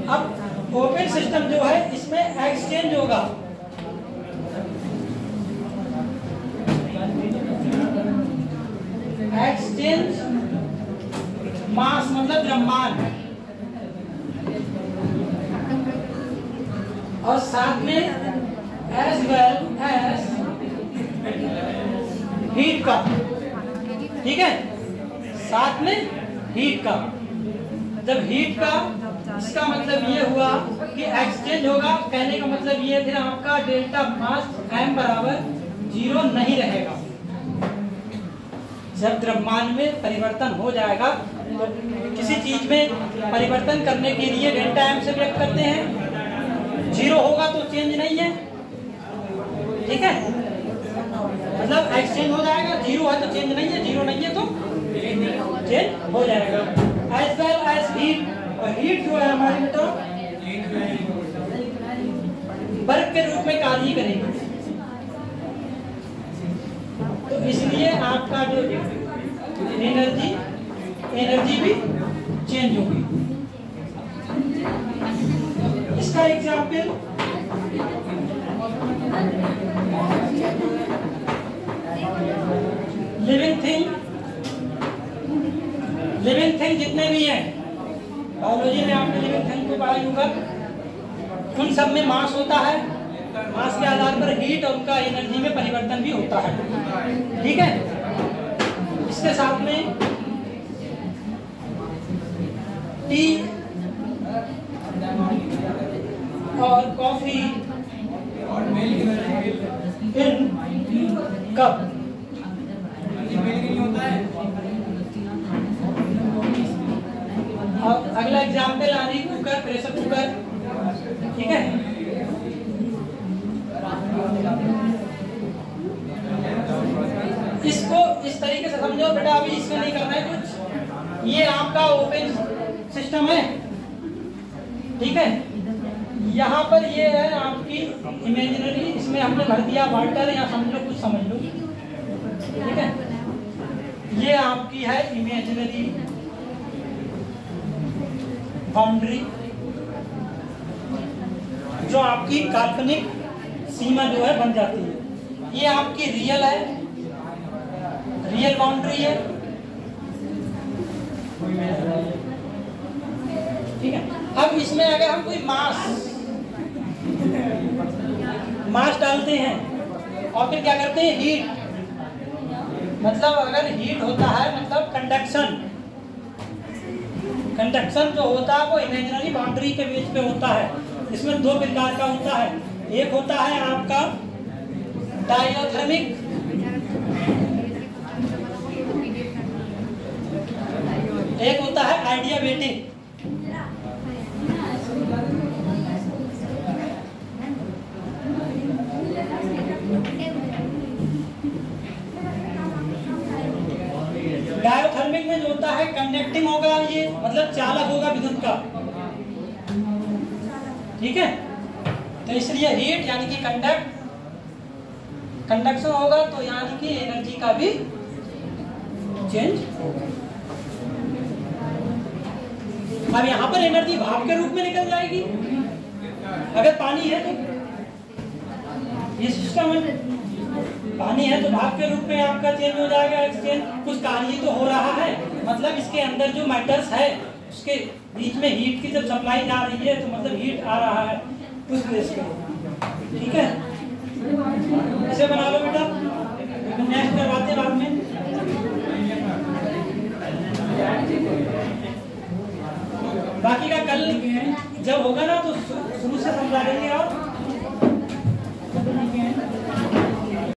अब ओपन सिस्टम जो है इसमें एक्सचेंज होगा, एक्सचेंज मास मतलब द्रव्यमान, और साथ में एज वेल एज हीट का, ठीक है, साथ में हीट का। जब हीट का, इसका मतलब ये हुआ कि एक्सचेंज होगा, कहने का मतलब ये फिर आपका डेल्टा मास m बराबर 0 नहीं रहेगा। जब द्रव्यमान में परिवर्तन हो जाएगा तो किसी चीज में परिवर्तन करने के लिए डेल्टा m से व्यक्त करते हैं। 0 होगा तो चेंज नहीं है, ठीक है, मतलब एक्सचेंज हो जाएगा। 0 है तो चेंज नहीं है, 0 नहीं है तो चेंज हो जाएगा। एज वेल एज हीट, और हीट जो है हमारी बेटा बर्फ के रूप में कार्य करेगी, तो इसलिए आपका जो एनर्जी भी चेंज होगी। इसका एग्जाम्पल लिविंग थिंग जितने भी हैं, बायोलॉजी में आपने लिविंग थिंग को पढ़ा होगा, उन सब में मास होता है। मास के आधार पर हीट और उनका एनर्जी में परिवर्तन भी होता है, ठीक है। इसके साथ में T और कॉफी और मेल की तरह इन कप। मेल के नहीं होता है। अब अगला एग्जाम्पल आनी कुकर, प्रेशर कुकर, ठीक है। इसको इस तरीके से समझो बेटा, अभी इसमें नहीं करना है कुछ। ये आपका ओपन सिस्टम है, ठीक है। यहाँ पर ये है आपकी इमेजिनरी, इसमें हमने भर दिया वाटर, या समझ लो कुछ समझ लो, ठीक है। ये आपकी है इमेजिनरी बाउंड्री, जो आपकी काल्पनिक सीमा जो है बन जाती है। ये आपकी रियल है, रियल बाउंड्री है, ठीक है। अब इसमें अगर हम कोई मास डालते हैं और फिर क्या करते हैं, हीट, मतलब अगर हीट होता है मतलब कंडक्शन जो होता है वो इमेजिनरी बाउंड्री के बीच पे होता है। इसमें दो प्रकार का होता है, एक होता है आपका डायथर्मिक, एक होता है आइडियाबैटिक। डायोथर्मिक में जो होता है कंडक्टिंग होगा, ये मतलब चालक होगा विद्युत का, ठीक है। तो इसलिए हीट यानी कि कंडक्शन होगा, तो यानी कि एनर्जी का भी चेंज होगा। अब यहाँ पर एनर्जी भाप के रूप में निकल जाएगी। अगर पानी है तो ये सिस्टम है, पानी है तो भाप के रूप में आपका चेंज हो जाएगा, एक्सचेंज। कुछ कार्य तो हो रहा है, मतलब इसके अंदर जो मैटर्स है उसके बीच में हीट की जब सप्लाई जा रही है तो मतलब हीट आ रहा है उस प्लेस पे, ठीक है। इसे बना लो बेटा, नेक्स्ट करवाते बाद में। बाकी का कल जब होगा ना तो शुरू से समझा देंगे और